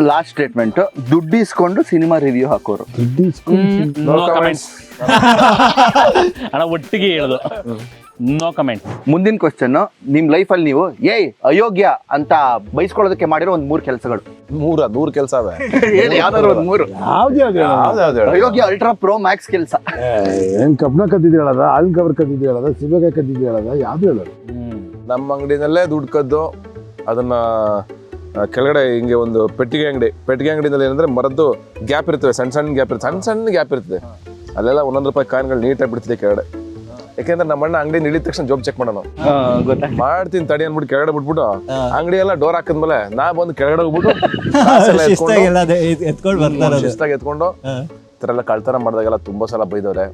ಲಾಸ್ಟ್ ಸ್ಟೇಟ್ಮೆಂಟ್, ದುಡ್ಡು ಇಸ್ಕೊಂಡು ಸಿನಿಮಾ ರಿವ್ಯೂ ಹಾಕೋರು. No comments. ಅಣ್ಣ ಒಟ್ಟಿಗೆ ಹೇಳುದು ನೋ ಕಮೆಂಟ್. ಮುಂದಿನ ಕ್ವಶನ್, ನಿಮ್ ಲೈಫಲ್ಲಿ ನೀವು ಅಯೋಗ್ಯ ಅಂತ ಬೈಸ್ಕೊಳ್ಳೋದಕ್ಕೆ ಮಾಡಿರೋ ಒಂದ್ 3 ಕೆಲಸಗಳು. 100 ಕೆಲಸ ಅವೆ. ಹೇಳಿ ಯಾವ್ದಾದ್ರು ಒಂದ್ 3. ಯಾವ್ದು ಅಯೋಗ್ಯ ಅಲ್ಟ್ರಾ ಪ್ರೋ ಮ್ಯಾಕ್ಸ್ ಕೆಲಸ. ಏನ್ ಕಬ್ನ ಕದ್ದಿದ್ದು ಹೇಳದ, ಹಾಲಿನ ಕವರ್ ಕದ್ದಿದ್ದು ಹೇಳದ, ಸಿಬೆಕಾಯಿ ಕದ್ದಿದ್ದು ಹೇಳದ, ಯಾವ್ದು ಹೇಳೋದು? ನಮ್ಮ ಅಂಗಡಿನಲ್ಲೇ ದುಡ್ಡು ಕದ್ದು ಅದನ್ನ ಕೆಳಗಡೆ ಹಿಂಗೆ ಒಂದು ಪೆಟ್ಟಿಗೆ ಅಂಗಡಿನಲ್ಲಿ ಏನಂದ್ರೆ ಮರದ್ದು ಗ್ಯಾಪ್ ಇರ್ತವೆ, ಸಣ್ಣ ಗ್ಯಾಪ್ ಇರ್ತದೆ. ಅಲ್ಲೆಲ್ಲ 1 ರೂಪಾಯಿ ಕಾಯಿನ್ಗಳು ನೀಟಾಗಿ ಬಿಡ್ತಿದೆ ಕೆಳಗಡೆ. ಯಾಕೆಂದ್ರೆ ನಮ್ಮ ಅಣ್ಣ ಅಂಗಡಿ ಇಳಿದ ತಕ್ಷಣ ಜಾಬ್ ಚೆಕ್ ಮಾಡೋಣ, ಮಾಡ್ತೀನಿ ತಡಿ ಅನ್ಬಿಟ್ಟು ಕೆಳಗಡೆ ಬಿಟ್ಬಿಟ್ಟು ಅಂಗಡಿ ಎಲ್ಲ ಡೋರ್ ಹಾಕಿದ್ಮೇಲೆ ನಾ ಬಂದು ಕೆಳಗಡೆ ಹೋಗ್ಬಿಟ್ಟು ಶಿಸ್ತಾಗಿ ಎತ್ಕೊಂಡು ಈ ತರ ಎಲ್ಲ ಕಳ್ತನ ಮಾಡಿದಾಗೆಲ್ಲ ತುಂಬಾ ಸಲ ಬೈದವ್ರೆ.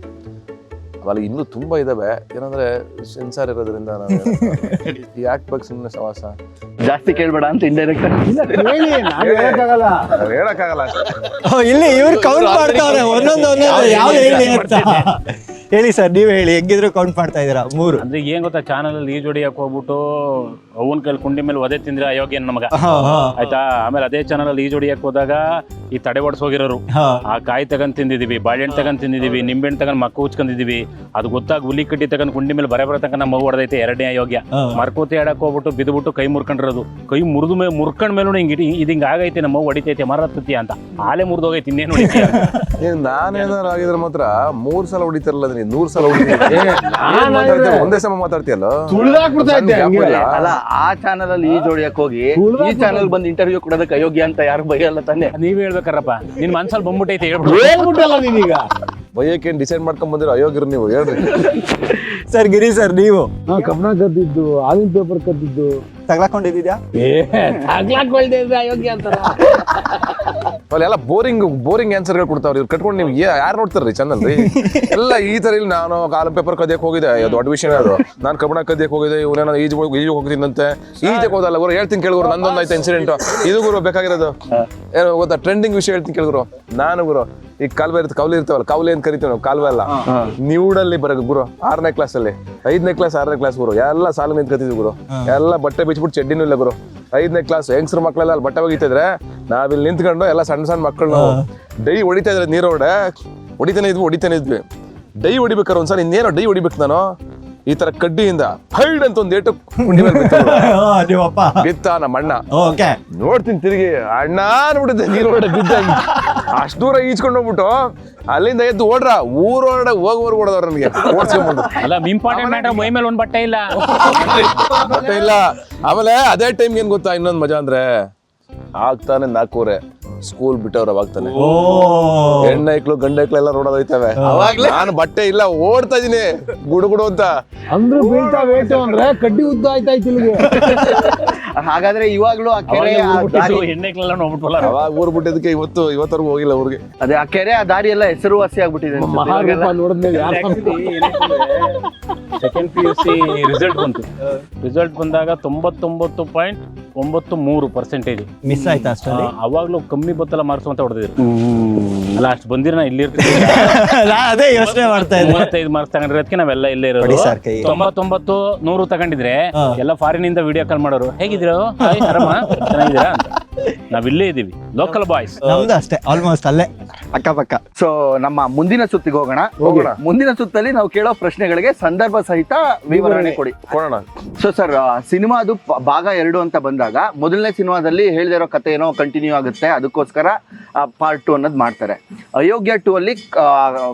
ಆಮೇಲೆ ಇನ್ನೂ ತುಂಬಾ ಇದಾವೆ. ಏನಂದ್ರೆ ಸೆನ್ಸಾರ್ ಇರೋದ್ರಿಂದ ಯಾಕೆ ಬೇಕು ಸುಮ್ಮನೆ ಸವಾಸ, ಜಾಸ್ತಿ ಕೇಳ್ಬೇಡ ಅಂತ ಇಂಡೈರೆಕ್ಟ್ ಹೇಳಕ್ಕಾಗಲ್ಲ. ಹೇಳಕ್ಕಾಗಲ್ಲ. ಇಲ್ಲಿ ಇವ್ರು ಕೌಂಟ್ ಮಾಡ್ತಾವ್ರೆ ಒಂದೊಂದು ಯಾವ್ದು ಹೇಳಿ ಅಂತ. ಹೇಳಿ ಸರ್, ನೀವ್ ಹೇಳಿ, ಹೆಂಗಿದ್ರು ಕೌಂಟ್ ಮಾಡ್ತಾ ಇದೀರಾ 3. ಅಂದ್ರೆ ಏನ್ ಗೊತ್ತಾ, ಚಾನಲ್ ಅಲ್ಲಿ ಈಜ್ ಹೊಡಿಯಕ್ ಹೋಗ್ಬಿಟ್ಟು ಅವನ್ ಕೈಲಿ ಕುಂಡಿ ಮೇಲೆ ಒದೆ ತಿಂದ್ರೆ ಅಯೋಗ್ಯ ನಮಗ ಆಯ್ತಾ. ಆಮೇಲೆ ಅದೇ ಚಾನಲ್ ಅಲ್ಲಿ ಈಜ್ ಹೊಡಿಯಕ್ ಹೋದಾಗ ಈ ತಡೆ ಹೊಡ್ಸೋಗಿರೋರು ಆ ಕಾಯಿ ತಗೊಂಡ್ ತಿಂದಿದೀವಿ, ಬಾಳೆಹಣ್ಣು ತಗೊಂಡ್ ತಿಂದಿದೀವಿ, ನಿಂಬೆಹಣ್ಣು ತಗೊಂಡ್ ಮಕ್ಕ ಉಚ್ಕೊಂಡಿದೀವಿ. ಅದು ಗೊತ್ತಾಗ ಹುಲಿ ಕಡ್ಡಿ ತಗೊಂಡ್ ಕುಂಡಿ ಮೇಲೆ ಬರ ತನಕ ನಮ್ಮ ಮಗು ಹೊಡೆದೈತೆ. 2ನೇ ಅಯೋಗ್ಯ. ಮರ್ಕೋತಿ ಆಡಕ್ ಹೋಗ್ಬಿಟ್ಟು ಬಿದ್ದುಬಿಟ್ಟು ಕೈ ಮುರ್ಕೊಂಡಿರೋದು. ಕೈ ಮುರ್ಕಂಡ್ ಮೇಲೂ ಹಿಂಗ್ ಆಗೈತೆ, ನಮ್ಮ ಮಗು ಹೊಡಿತೈತೆ ಮರತ್ತಿ ಅಂತ. ಆಲೆ ಮುರಿದೋಗೈತೆ, ಇನ್ನೇನು ನಾನೇನಾರು ಆಗಿದ್ರೆ ಮಾತ್ರ 3 ಸಲ ಹೊಡಿತಾರಲ್ಲ, 100 ಸಲ ಒಂದೇ ಸಮ ಮಾತಾಡ್ತೀಯಲ್ಲ. ಅಲ್ಲ, ಆ ಚಾನಲ್ ಅಲ್ಲಿ ಈ ಜೋಡಿಯಕ್ ಹೋಗಿ ಈ ಚಾನಲ್ ಬಂದು ಇಂಟರ್ವ್ಯೂ ಕೊಡೋದಕ್ಕೆ ಅಯೋಗ್ಯ ಅಂತ ಯಾರು ಬೈಯಲ್ಲ ತಾನೆ. ನೀವ್ ಹೇಳ್ಬೇಕರಪ್ಪ, ನಿನ್ ಮನ್ಸಲ್ಲಿ ಬಂದ್ಬಿಟ್ಟೈತೆ ಹೇಳ್ಬಿಟ್ಟಲ್ಲ ನೀನೀಗ. ಬೈಯಕ್ಕೆ ಡಿಸೈಡ್ ಮಾಡ್ಕೊಂಡ್ ಬಂದಿರೋ ಅಯೋಗ್ಯರು ನೀವು, ಹೇಳ್ರಿ ಸರ್. ಗಿರಿ ಸರ್, ನೀವು ಕಬ್ನ ಕದ್ದಿದ್ದು, ಹಾಲಿನ ಪೇಪರ್ ಕದ್ದಿದ್ದು ತಗ್ಲಾಕೊಂಡಿದ್ಯಾ? ಅಯೋಗ್ಯ ಅಂತಾರ. ಅಲ್ಲೆಲ್ಲ ಬೋರಿಂಗ್ ಆನ್ಸರ್ಗಳು ಕೊಡ್ತಾವ್ರಿ. ಇವ್ರು ಕಟ್ಕೊಂಡು ನೀವು ಯಾರು ನೋಡ್ತಾರ್ರಿ ಚಾನಲ್ ರೀ? ಎಲ್ಲ ಈ ತರ ಇಲ್ಲಿ ನಾನು ಕಾಲ ಪೇಪರ್ ಕದಿಯಕ್ ಹೋಗಿದ್ದೆ, ದೊಡ್ಡ ವಿಷಯ ಅದು. ನಾನು ಕಬ್ಬಣ ಕದಿಯಕ್ ಹೋಗಿದ್ದೆ, ಇವನೇನೋ ಈಜು ಹೋಗ್ತೀನಂತೆ. ಈಜಕ್ಕೆ ಹೋದಲ್ಲ ಗುರು, ಹೇಳ್ತೀನಿ ಕೇಳ್ಗುರು, ನಂದೊಂದು ಆಯ್ತು ಇನ್ಸಿಡೆಂಟ್. ಇದು ಗುರು ಬೇಕಾಗಿರೋದು ಏನು ಗೊತ್ತಾ, ಟ್ರೆಂಡಿಂಗ್ ವಿಷಯ ಹೇಳ್ತೀನಿ ಕೇಳ್ಗುರು. ನಾನು ಗುರು ಈ ಕಾಲುವೆ ಕೌಲಿ ಇರ್ತಾವಲ್ಲ, ಕಾವಲಿ ಅಂತ ಕರಿತೀವಿ ನಾವು, ಕಾಲುವೆ ಅಲ್ಲ, ನಿವುಡಲ್ಲಿ ಬರ ಗುರು 6ನೇ ಕ್ಲಾಸ್ ಅಲ್ಲಿ, 5ನೇ ಕ್ಲಾಸ್ 6ನೇ ಕ್ಲಾಸ್ ಗುರು, ಎಲ್ಲ ಸಾಲು ನಿಂತ್ಕತಿದ್ವಿ ಗುರು. ಎಲ್ಲ ಬಟ್ಟೆ ಬಿಚ್ಬಿಟ್ಟು ಚಡ್ಡಿನೂ ಇಲ್ಲ ಗುರು. 5ನೇ ಕ್ಲಾಸ್ ಹೆಂಗಸ್ರು ಮಕ್ಕಳೆಲ್ಲ ಅಲ್ಲಿ ಬಟ್ಟೆ ಒಗಿತಿದ್ರೆ ನಾವಿಲ್ಲಿ ನಿಂತ್ಕೊಂಡು ಎಲ್ಲ ಸಣ್ಣ ಮಕ್ಕಳು ಡೈ ಹೊಡಿತಾ ಇದ್ರೆ, ನೀರೋಡೆ ಹೊಡಿತಾನೆ ಇದ್ವಿ. ಡೈ ಹೊಡಿಬೇಕಾರೆ ಒಂದ್ಸಲ ಇನ್ನೇನೋ ಡೈ ಹೊಡಿಬೇಕು ನಾನು, ಈ ತರ ಕಡ್ಡಿಯಿಂದ ಹೈಡ್ ಅಂತ ಒಂದ್ ಏಟು ಬಿತ್ತ ನಮ್ಮ ಅಣ್ಣ. ನೋಡ್ತೀನಿ ತಿರುಗಿ, ಅಣ್ಣ ಅನ್ಬಿಟ್ಟಿದ್ದೆ ನೀರೊಳಗಡೆ ಬಿದ್ದ. ಅಷ್ಟು ದೂರ ಈಚ್ಕೊಂಡು ಹೋಗ್ಬಿಟ್ಟು ಅಲ್ಲಿಂದ ಎದ್ದು ಓಡ್ರ ಊರೊಳಗಡೆ ಹೋಗೋರು ಹೊಡೆದವ್ರು ನನಗೆ ಓಡಿಸ್ಕೊಂಡ್ಬಂದು. ಅಲ್ಲ, ಇಂಪಾರ್ಟೆಂಟ್ ಮ್ಯಾಟರ್, ಮೈ ಮೇಲೆ ಒಂದ್ ಬಟ್ಟೆ ಇಲ್ಲ. ಆಮೇಲೆ ಅದೇ ಟೈಮ್ ಏನ್ ಗೊತ್ತಾ ಇನ್ನೊಂದ್ ಮಜಾ ಅಂದ್ರೆ, ಆಗ್ತಾನೆ 4 ಸ್ಕೂಲ್ ಬಿಟ್ಟವ್ರ ಅವಾಗ್ತಾನೆ. ಹೆಣ್ಣೈಕ್ಳು ಗಂಡೈಕ್ಳು ಎಲ್ಲ ರೋಡೋದೈತವೆ. ನಾನು ಬಟ್ಟೆ ಇಲ್ಲ, ಓಡ್ತಾ ಇದೀನಿ ಗುಡುಗುಡು ಅಂತ. ಅಂದ್ರು ಬೀಳ್ತಾ ವೇಟು ಅಂದ್ರೆ ಕಡ್ಡಿ ಉದ್ದ ಆಯ್ತಾಯ್ತು ಇಲ್ಲಿಗೆ. ಹಾಗಾದ್ರೆ ಇವಾಗ್ಲೂ ಆ ಕೆರೆ ಹೆಣ್ಣೆಕ್ಲೆಲ್ಲ ನೋಡ್ಬಿಟ್ವಲ್ಲ, ಅವಾಗ ಊರ್ ಬಿಟ್ಟಿದ್ದಕ್ಕೆ ಇವತ್ತವರೆಗೂ ಹೋಗಿಲ್ಲ ಊರಿಗೆ. ಅದೇ ಆ ಕೆರೆ, ಆ ದಾರಿ ಎಲ್ಲ ಹೆಸರುವಾಸಿ ಆಗ್ಬಿಟ್ಟಿದೆ. ಮಹಾರೂಪ ನೋಡಿದ್ಮೇಲೆ ಸೆಕೆಂಡ್ PUC ರಿಸಲ್ಟ್ ಬಂತು. ರಿಸಲ್ಟ್ ಬಂದಾಗ 99.93% ಮಿಸ್ ಆಯ್ತಾ ಅಷ್ಟರಲ್ಲಿ? ಅವಾಗ್ಲೂ ಕಮ್ಮಿ ಬತ್ತಲ್ಲ ಮಾರ್ಕ್ಸ್ ಅಂತ ಹೊಡೆದಿದ್ರು. ಅಲ್ಲ, ಅಷ್ಟು ಬಂದಿರ ನಾ ಇಲ್ಲಿ ಅದೇ ಯೋಚನೆ ಮಾಡ್ತಾ ಇದ್ದೆ. 35 ಮಾರ್ಕ್ಸ್ ತಗೊಂಡಿರೋದಕ್ಕೆ ನಾವೆಲ್ಲ ಇಲ್ಲೇ ಇರೋದು. 99 100 ತಗೊಂಡಿದ್ರೆ ಎಲ್ಲ ಫಾರಿನ್ ಇಂದ ವಿಡಿಯೋ ಕಾಲ್ ಮಾಡೋರು, ಹೇಗಿದ್ರು, ಆರಾಮ, ಚೆನ್ನಾಗಿದ್ದೀರಾ ಅಂತ. ನಾವಿಲ್ಲೇ ಇದೀವಿ, ಲೋಕಲ್ ಬಾಯ್ಸ್. ನಮ್ದು ಅಷ್ಟೇ, ಆಲ್ಮೋಸ್ಟ್ ಅಲ್ಲೇ ಅಕ್ಕಪಕ್ಕ. ಸೊ ನಮ್ಮ ಮುಂದಿನ ಸುತ್ತಿಗೆ ಹೋಗೋಣ. ಮುಂದಿನ ಸುತ್ತಲ್ಲಿ ನಾವು ಕೇಳೋ ಪ್ರಶ್ನೆಗಳಿಗೆ ಸಂದರ್ಭ ಸಹಿತ ವಿವರಣೆ ಕೊಡೋಣ. ಸೊ ಸರ್, ಸಿನಿಮಾದು ಭಾಗ 2 ಅಂತ ಬಂದಾಗ ಮೊದಲನೇ ಸಿನಿಮಾದಲ್ಲಿ ಹೇಳಿದಿರೋ ಕತೆ ಏನೋ ಕಂಟಿನ್ಯೂ ಆಗುತ್ತೆ, ಅದಕ್ಕೋಸ್ಕರ ಪಾರ್ಟ್ 2 ಅನ್ನೋದು ಮಾಡ್ತಾರೆ. ಅಯೋಗ್ಯ 2 ಅಲ್ಲಿ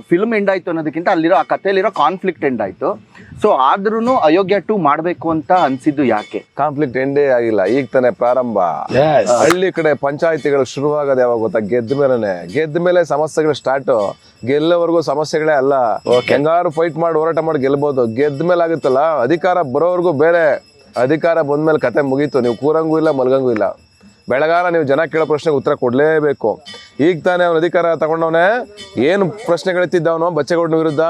ಫಿಲ್ಮ್ ಎಂಡ್ ಆಯ್ತು ಅನ್ನೋದಕ್ಕಿಂತ ಅಲ್ಲಿರೋ ಆ ಕಥೆಯಲ್ಲಿರೋ ಕಾನ್ಫ್ಲಿಕ್ಟ್ ಎಂಡ್ ಆಯ್ತು. ಸೊ ಆದ್ರೂ ಅಯೋಗ್ಯ 2 ಮಾಡ್ಬೇಕು ಅಂತ ಅನ್ಸಿದ್ದು ಯಾಕೆ? ಕಾನ್ಫ್ಲಿಕ್ಟ್ ಎಂಡೇ ಆಗಿಲ್ಲ, ಈಗ ತಾನೇ ಪ್ರಾರಂಭ. ಹಳ್ಳಿ ಕಡೆ ಪಂಚಾಯತಿಗಳು ಶುರುವಾಗೋದು ಯಾವಾಗ ಗೊತ್ತಾ? ಗೆದ್ದ ಮೇಲೆ ಸಮಸ್ಯೆಗಳು ಸ್ಟಾರ್ಟ್. ಗೆಲ್ಲವರೆಗೂ ಸಮಸ್ಯೆಗಳೇ ಅಲ್ಲ. ಹೆಂಗಾರು ಫೈಟ್ ಮಾಡಿ ಹೋರಾಟ ಮಾಡಿ ಗೆಲ್ಬಹುದು. ಗೆದ್ದ ಮೇಲೆ ಆಗುತ್ತಲ್ಲ, ಅಧಿಕಾರ ಬರೋವರೆಗೂ ಬೇರೆ, ಅಧಿಕಾರ ಬಂದ್ಮೇಲೆ ಕತೆ ಮುಗೀತು. ನೀವು ಕೂರಂಗೂ ಇಲ್ಲ, ಮಲ್ಗಂಗೂ ಇಲ್ಲ. ಬೆಳಗಾನ ನೀವು ಜನ ಕೇಳೋ ಪ್ರಶ್ನೆಗೆ ಉತ್ತರ ಕೊಡಲೇಬೇಕು. ಈಗ ತಾನೇ ಅವನ ಅಧಿಕಾರ ತಗೊಂಡವನೇ ಏನು ಪ್ರಶ್ನೆಗಳೆತ್ತಿದ್ದವನು ಬಚ್ಚೇಗೌಡನ ವಿರುದ್ಧ,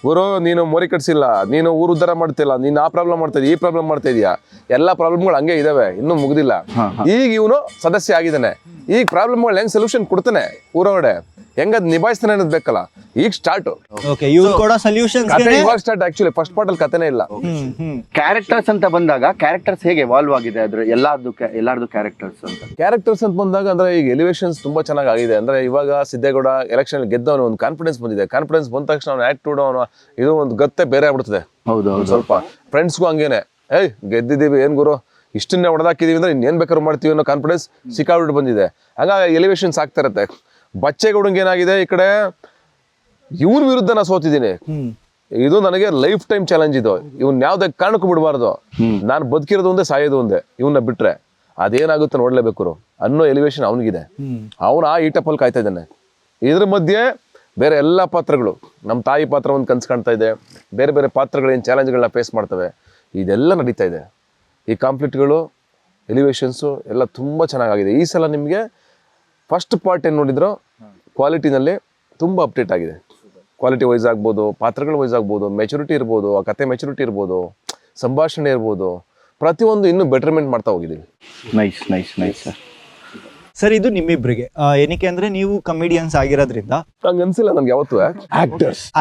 ಗುರು ನೀನು ಮೋರಿ ಕಟ್ಸಿಲ್ಲ, ನೀನು ಊರು ಉದ್ಧಾರ ಮಾಡ್ತಿಲ್ಲ, ನೀನು ಆ ಪ್ರಾಬ್ಲಮ್ ಮಾಡ್ತಾ ಇದೀಯ, ಈ ಪ್ರಾಬ್ಲಮ್ ಮಾಡ್ತಾ ಇದೀಯಾ, ಎಲ್ಲ ಪ್ರಾಬ್ಲಮ್ಗಳು ಹಂಗೆ ಇದಾವೆ, ಇನ್ನೂ ಮುಗ್ದಿಲ್ಲ. ಈಗ ಇವನು ಸದಸ್ಯ ಆಗಿದ್ದಾನೆ, ಈಗ ಪ್ರಾಬ್ಲಮ್ಗಳು ಹೆಂಗ್ ಸೊಲ್ಯೂಷನ್ ಕೊಡ್ತಾನೆ ಊರೊಳಗಡೆ. ಹೆಂಗದ್ ನಿಭಾಯಿಸ್ತಾನೆ ಅನ್ನೋದು ಬೇಕಲ್ಲ, ಈಗ ಸ್ಟಾರ್ಟ್ ಓಕೆ, ಇವ್ರು ಕೊಡೋ ಸೊಲ್ಯೂಷನ್ಸ್ ಕತೆ ಇವಾಗ ಸ್ಟಾರ್ಟ್. ಆಕ್ಚುಲಿ ಫಸ್ಟ್ ಪಾರ್ಟ್ ಅಲ್ಲಿ ಕತೆನೇ ಇಲ್ಲ. ಕ್ಯಾರೆಕ್ಟರ್ಸ್ ಅಂತ ಬಂದಾಗ ಕ್ಯಾರೆಕ್ಟರ್ಸ್ ಹೇಗೆ ಎವಾಲ್ವ್ ಆಗಿದೆ ಅದ್ರ ಎಲ್ಲಾರ್ದು ಕ್ಯಾರೆಕ್ಟರ್ಸ್ ಅಂತ? ಕ್ಯಾರೆಕ್ಟರ್ಸ್ ಅಂತ ಬಂದಾಗ ಅಂದ್ರೆ ಈಗ ಎಲಿವೇಶನ್ಸ್ ತುಂಬಾ ಚೆನ್ನಾಗಿ ಆಗಿದೆ. ಅಂದ್ರೆ ಇವಾಗ ಸಿದ್ದೇಗೌಡ ಎಲೆಕ್ಷನ್ ಗೆದ್ದವನು ಒಂದು ಕಾನ್ಫಿಡೆನ್ಸ್ ಬಂದಿದೆ. ಕಾನ್ಫಿಡೆನ್ಸ್ ಬಂದ ತಕ್ಷಣ ಅವನ ಆಟಿಟ್ಯೂಡ್, ಅವನು ಇದು ಒಂದು ಗತ್ತೆ ಬೇರೆ ಆಗ್ಬಿಡ್ತದೆ. ಹೌದು ಸ್ವಲ್ಪ ಫ್ರೆಂಡ್ಸ್ಗೂ ಹಂಗೇನೆ, ಏಯ್ ಗೆದ್ದಿದ್ದೀವಿ ಏನ್ ಗುರು, ಇಷ್ಟನ್ನೇ ಹೊಡೆದಾಕಿದೀವಿ ಅಂದ್ರೆ ಇನ್ನೇನ್ ಬೇಕಾದ್ರು ಮಾಡ್ತೀವಿ ಅನ್ನೋ ಕಾನ್ಫಿಡೆನ್ಸ್ ಸಿಕ್ಕಾಬಿಟ್ಟು ಬಂದಿದೆ. ಹಾಗಾಗಿ ಎಲಿವೇಶನ್ಸ್ ಆಗ್ತಾ ಇರತ್ತೆ. ಬಚ್ಚೇಗೌಡಂಗೆ ಏನಾಗಿದೆ, ಈ ಕಡೆ ಇವ್ರ ವಿರುದ್ಧ ನಾ ಸೋತಿದ್ದೀನಿ, ಇದು ನನಗೆ ಲೈಫ್ ಟೈಮ್ ಚಾಲೆಂಜ್. ಇದು ಇವ್ನ ಯಾವ್ದೇ ಕಾರಣಕ್ಕೂ ಬಿಡಬಾರ್ದು, ನಾನು ಬದುಕಿರೋದು ಒಂದೇ ಸಾಯೋದು ಒಂದೇ, ಇವನ್ನ ಬಿಟ್ರೆ ಅದೇನಾಗುತ್ತೆ ನೋಡ್ಲೇಬೇಕು ಅನ್ನೋ ಎಲಿವೇಶನ್ ಅವನಿಗಿದೆ. ಅವನು ಆ ಈಟಪ್ಪಲ್ಲಿ ಕಾಯ್ತಾ ಇದ್ದಾನೆ. ಇದ್ರ ಮಧ್ಯೆ ಬೇರೆ ಎಲ್ಲ ಪಾತ್ರಗಳು, ನಮ್ಮ ತಾಯಿ ಪಾತ್ರ ಒಂದು ಕನ್ಸು ಕಾಣ್ತಾ ಇದೆ, ಬೇರೆ ಬೇರೆ ಪಾತ್ರಗಳು ಏನು ಚಾಲೆಂಜ್ಗಳನ್ನ ಫೇಸ್ ಮಾಡ್ತವೆ, ಇದೆಲ್ಲ ನಡೀತಾ ಇದೆ. ಈ ಕಾನ್ಫ್ಲಿಕ್ಟ್ಗಳು, ಎಲಿವೇಶನ್ಸು ಎಲ್ಲ ತುಂಬ ಚೆನ್ನಾಗಿದೆ. ಈ ಸಲ ನಿಮಗೆ ಫಸ್ಟ್ ಪಾರ್ಟ್ ಏನು ನೋಡಿದ್ರು ಕ್ವಾಲಿಟಿನಲ್ಲಿ ತುಂಬ ಅಪ್ಡೇಟ್ ಆಗಿದೆ. ಕ್ವಾಲಿಟಿ ವೈಸ್ ಆಗ್ಬೋದು, ಪಾತ್ರಗಳ ವೈಸ್ ಆಗ್ಬೋದು, ಮೆಚುರಿಟಿ ಇರ್ಬೋದು, ಆ ಕತೆ ಮೆಚುರಿಟಿ ಇರ್ಬೋದು, ಸಂಭಾಷಣೆ ಇರ್ಬೋದು, ಪ್ರತಿಯೊಂದು ಇನ್ನೂ ಬೆಟರ್ಮೆಂಟ್ ಮಾಡ್ತಾ ಹೋಗಿದ್ದೀವಿ. Nice nice nice sir. Sir, ಇದು ನಿಮ್ಮಿಬ್ರಿಗೆ ಏನಕ್ಕೆ ಅಂದ್ರೆ ನೀವು ಕಮಿಡಿಯನ್ಸ್ ಆಗಿರೋದ್ರಿಂದ ನಂಗೆ ಅನ್ಸಿಲ್ಲ ನನ್ಗೆ ಯಾವತ್ತು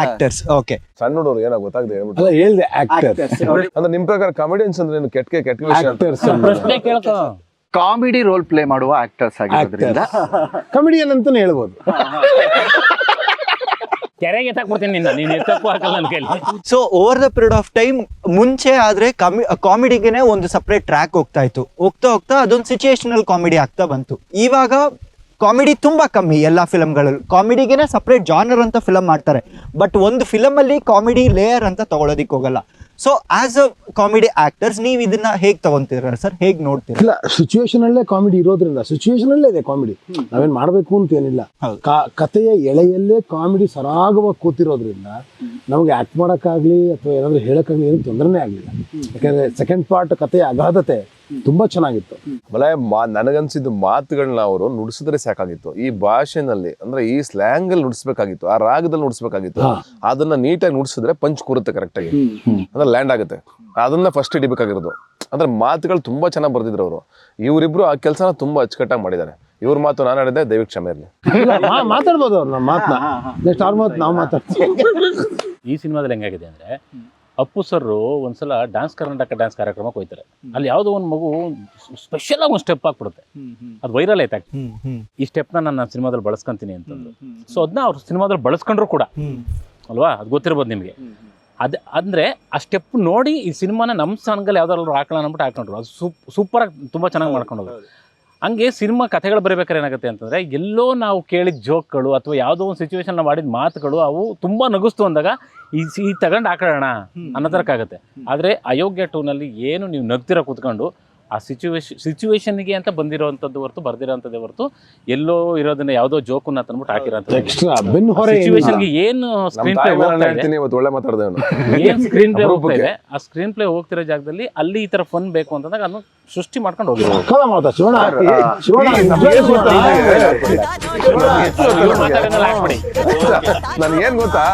ಆಕ್ಟರ್ಸ್. ಓಕೆ, ಸಣ್ಣ ನೋಡೋರು ಏನಾಗ ಗೊತ್ತಾಗದೆ ಹೇಳ್ಬಿಟ್ಟು. ಅಲ್ಲ ಹೇಳ್ದೆ ಆಕ್ಟರ್ಸ್. ಅಂದ್ರೆ ನಿಮ್ ಪ್ರಕಾರ ಕಾಮಿಡಿಯನ್ಸ್ ಅಂದ್ರೆ ಏನು ಕೆಟ್ಟ ವಿಷಯ? ಪ್ರಶ್ನೆ ಕೇಳ್ಕೊ. ಕಾಮಿಡಿ ರೋಲ್ ಪ್ಲೇ ಮಾಡುವ ಆಕ್ಟರ್ಸ್ ಆಗಿರೋದ್ರಿಂದ ಕಮಿಡಿಯನ್ ಅಂತಾನೆ ಹೇಳ್ಬೋದು. ಕೆರೆಗೆ ಎತ್ತಾಕ್ಬಿಡ್ತೀನಿ ನಿನ್ನ, ನೀನು ಎತ್ತಕ್ಕೂ ಹಾಕಲ್ಲ ನನ್ನ ಕೈಲಿ. So over the period of time ಮುಂಚೆ ಆದ್ರೆ ಕಾಮಿಡಿಗೆನೆ ಒಂದು ಸಪ್ರೇಟ್ ಟ್ರ್ಯಾಕ್ ಹೋಗ್ತಾ ಇತ್ತು. ಹೋಗ್ತಾ ಅದೊಂದು ಸಿಚುಯೇಷನಲ್ ಕಾಮಿಡಿ ಆಗ್ತಾ ಬಂತು. ಇವಾಗ ಕಾಮಿಡಿ ತುಂಬಾ ಕಮ್ಮಿ ಎಲ್ಲ ಫಿಲಮ್ಗಳಲ್ಲಿ. ಕಾಮಿಡಿಗೆನೆ ಸಪ್ರೇಟ್ ಜಾನರ್ ಅಂತ ಫಿಲಮ್ ಮಾಡ್ತಾರೆ, ಬಟ್ ಒಂದು ಫಿಲಮ್ ಅಲ್ಲಿ ಕಾಮಿಡಿ ಲೇಯರ್ ಅಂತ ತಗೊಳೋದಿಕ್ ಹೋಗಲ್ಲ. So as a comedy actors ನೀವು ಇದನ್ನ ಹೇಗ್ ತಗೊಂತೀರ ಸರ್, ಹೇಗ್ ನೋಡ್ತೀರಾ? ಇಲ್ಲ, ಸಿಚುವೇಶನ್ ಅಲ್ಲೇ ಕಾಮಿಡಿ ಇರೋದ್ರಿಂದ ಸಿಚುವೇಶನ್ ಅಲ್ಲೇ ಇದೆ ಕಾಮಿಡಿ. ನಾವೇನ್ ಮಾಡ್ಬೇಕು ಅಂತ ಏನಿಲ್ಲ. ಕಥೆಯ ಎಳೆಯಲ್ಲೇ ಕಾಮಿಡಿ ಸರಾಗವಾಗಿ ಕೂತಿರೋದ್ರಿಂದ ನಮಗೆ ಆಕ್ಟ್ ಮಾಡಕ್ಕಾಗ್ಲಿ ಅಥವಾ ಏನಾದ್ರು ಹೇಳಕ್ಕಾಗ್ಲಿ ಏನು ತೊಂದರೆನೇ ಆಗ್ಲಿಲ್ಲ. ಯಾಕಂದ್ರೆ ಸೆಕೆಂಡ್ ಪಾರ್ಟ್ ಕಥೆಯ ಅಗಾಧತೆ ತುಂಬಾ ಚೆನ್ನಾಗಿತ್ತು. ಆಮೇಲೆ ನನಗನ್ಸಿದ್ದು ಮಾತುಗಳನ್ನ ಅವರು ನುಡಿಸಿದ್ರೆ ಸಾಕಾಗಿತ್ತು. ಈ ಭಾಷೆನಲ್ಲಿ ಅಂದ್ರೆ ಈ ಸ್ಲ್ಯಾಂಗ್ ಅಲ್ಲಿ ನುಡಿಸ್ಬೇಕಾಗಿತ್ತು, ಆ ರಾಗದಲ್ಲಿ ನುಡಿಸ್ಬೇಕಾಗಿತ್ತು. ಅದನ್ನ ನೀಟಾಗಿ ನುಡಿಸಿದ್ರೆ ಪಂಚ್ ಕೂರುತ್ತೆ ಕರೆಕ್ಟ್ ಆಗಿ, ಅಂದ್ರೆ ಲ್ಯಾಂಡ್ ಆಗುತ್ತೆ. ಅದನ್ನ ಫಸ್ಟ್ ಹಿಡಿಬೇಕಾಗಿರೋದು. ಅಂದ್ರೆ ಮಾತುಗಳು ತುಂಬಾ ಚೆನ್ನಾಗಿ ಬರ್ದಿದ್ರು ಅವರು. ಇವರಿಬ್ರು ಆ ಕೆಲಸನ ತುಂಬಾ ಅಚ್ಚುಕಟ್ಟಾಗಿ ಮಾಡಿದ್ದಾರೆ. ಇವ್ರ ಮಾತು ನಾನು ಆಡಿದೆ, ದಯವಿಟ್ಟು ಕ್ಷಮೆ ಇರಲಿ. ಮಾತಾಡ್ಬೋದು ಅವ್ರು ನಮ್ಮ ಮಾತನ್ನ, ನೆಕ್ಸ್ಟ್ ಅವ್ರ ಮಾತು ನಾವು ಮಾತಾಡ್ತೀವಿ. ಈ ಸಿನಿಮಾದಲ್ಲಿ ಹೆಂಗಾಗಿದೆ ಅಂದ್ರೆ, ಅಪ್ಪು ಸರ್ ಒಂದ್ಸಲ ಡ್ಯಾನ್ಸ್ ಕರ್ನಾಟಕ ಡ್ಯಾನ್ಸ್ ಕಾರ್ಯಕ್ರಮಕ್ಕೆ ಹೋಗ್ತಾರೆ. ಅಲ್ಲಿ ಯಾವುದೋ ಒಂದು ಮಗು ಸ್ಪೆಷಲ್ ಆಗಿ ಒಂದು ಸ್ಟೆಪ್ ಹಾಕ್ಬಿಡುತ್ತೆ, ಅದು ವೈರಲ್ ಆಯ್ತು. ಈ ಸ್ಟೆಪ್ನ ನಾನು ಸಿನಿಮಾದಲ್ಲಿ ಬಳಸ್ಕೊಂತೀನಿ ಅಂತಂದು. ಸೊ ಅದನ್ನ ಅವ್ರು ಸಿನಿಮಾದಲ್ಲಿ ಬಳಸ್ಕೊಂಡ್ರು ಕೂಡ ಅಲ್ವಾ, ಅದು ಗೊತ್ತಿರ್ಬೋದು ನಿಮಗೆ. ಅಂದ್ರೆ ಆ ಸ್ಟೆಪ್ ನೋಡಿ ಈ ಸಿನಿಮಾನ ನಮ್ಮ ಸಾಂಗಲ್ಲಿ ಯಾವ್ದಾದ್ರು ಹಾಕೋಣ ಅಂದ್ಬಿಟ್ಟು ಹಾಕೊಂಡ್ರು. ಅದು ಸೂಪರಾಗಿ ತುಂಬ ಚೆನ್ನಾಗಿ ಮಾಡ್ಕೊಂಡು ಹೋಗೋದು. ಹಂಗೆ ಸಿನಿಮಾ ಕಥೆಗಳು ಬರೀಬೇಕಾದ್ರೆ ಏನಾಗುತ್ತೆ ಅಂತಂದರೆ, ಎಲ್ಲೋ ನಾವು ಕೇಳಿದ ಜೋಕ್ಗಳು ಅಥವಾ ಯಾವುದೋ ಒಂದು ಸಿಚುವೇಶನ್ ನಾವು ಮಾಡಿದ ಮಾತುಗಳು ಅವು ತುಂಬ ನಗಿಸ್ತು ಅಂದಾಗ ಈ ತಗೊಂಡು ಹಾಕೋಣ ಅನ್ನೋ ಥರಕ್ಕಾಗುತ್ತೆ. ಆದರೆ ಅಯೋಗ್ಯ ಟೂನಲ್ಲಿ ಏನು ನೀವು ನಗ್ತಿರೋ ಕೂತ್ಕೊಂಡು ಆ ಸಿಚುವೇಶನ್ಗೆ ಅಂತ ಬಂದಿರೋವಂಥದ್ದು ಹೊರತು ಬರ್ದಿರೋಂಥದ್ದೇ ಹೊರತು ಎಲ್ಲೋ ಇರೋದನ್ನ ಯಾವುದೋ ಜೋಕನ್ನ ತಂದ್ಬಿಟ್ಟು ಹಾಕಿರೋಂಥದ್ದು. ಸಿಚುವೇಶನ್ಗೆ ಏನು ಸ್ಕ್ರೀನ್ ಪ್ಲೇ ಹೋಗ್ತಾ ಇದೆ, ಆ ಸ್ಕ್ರೀನ್ ಪ್ಲೇ ಹೋಗ್ತಿರೋ ಜಾಗದಲ್ಲಿ ಅಲ್ಲಿ ಈ ತರ ಫನ್ ಬೇಕು ಅಂತಂದಾಗ ಅದನ್ನು ಸೃಷ್ಟಿ ಮಾಡ್ಕೊಂಡು ಹೋಗಿರೋದು. ನನ್ಗೇನ್ ಗೊತ್ತಾ,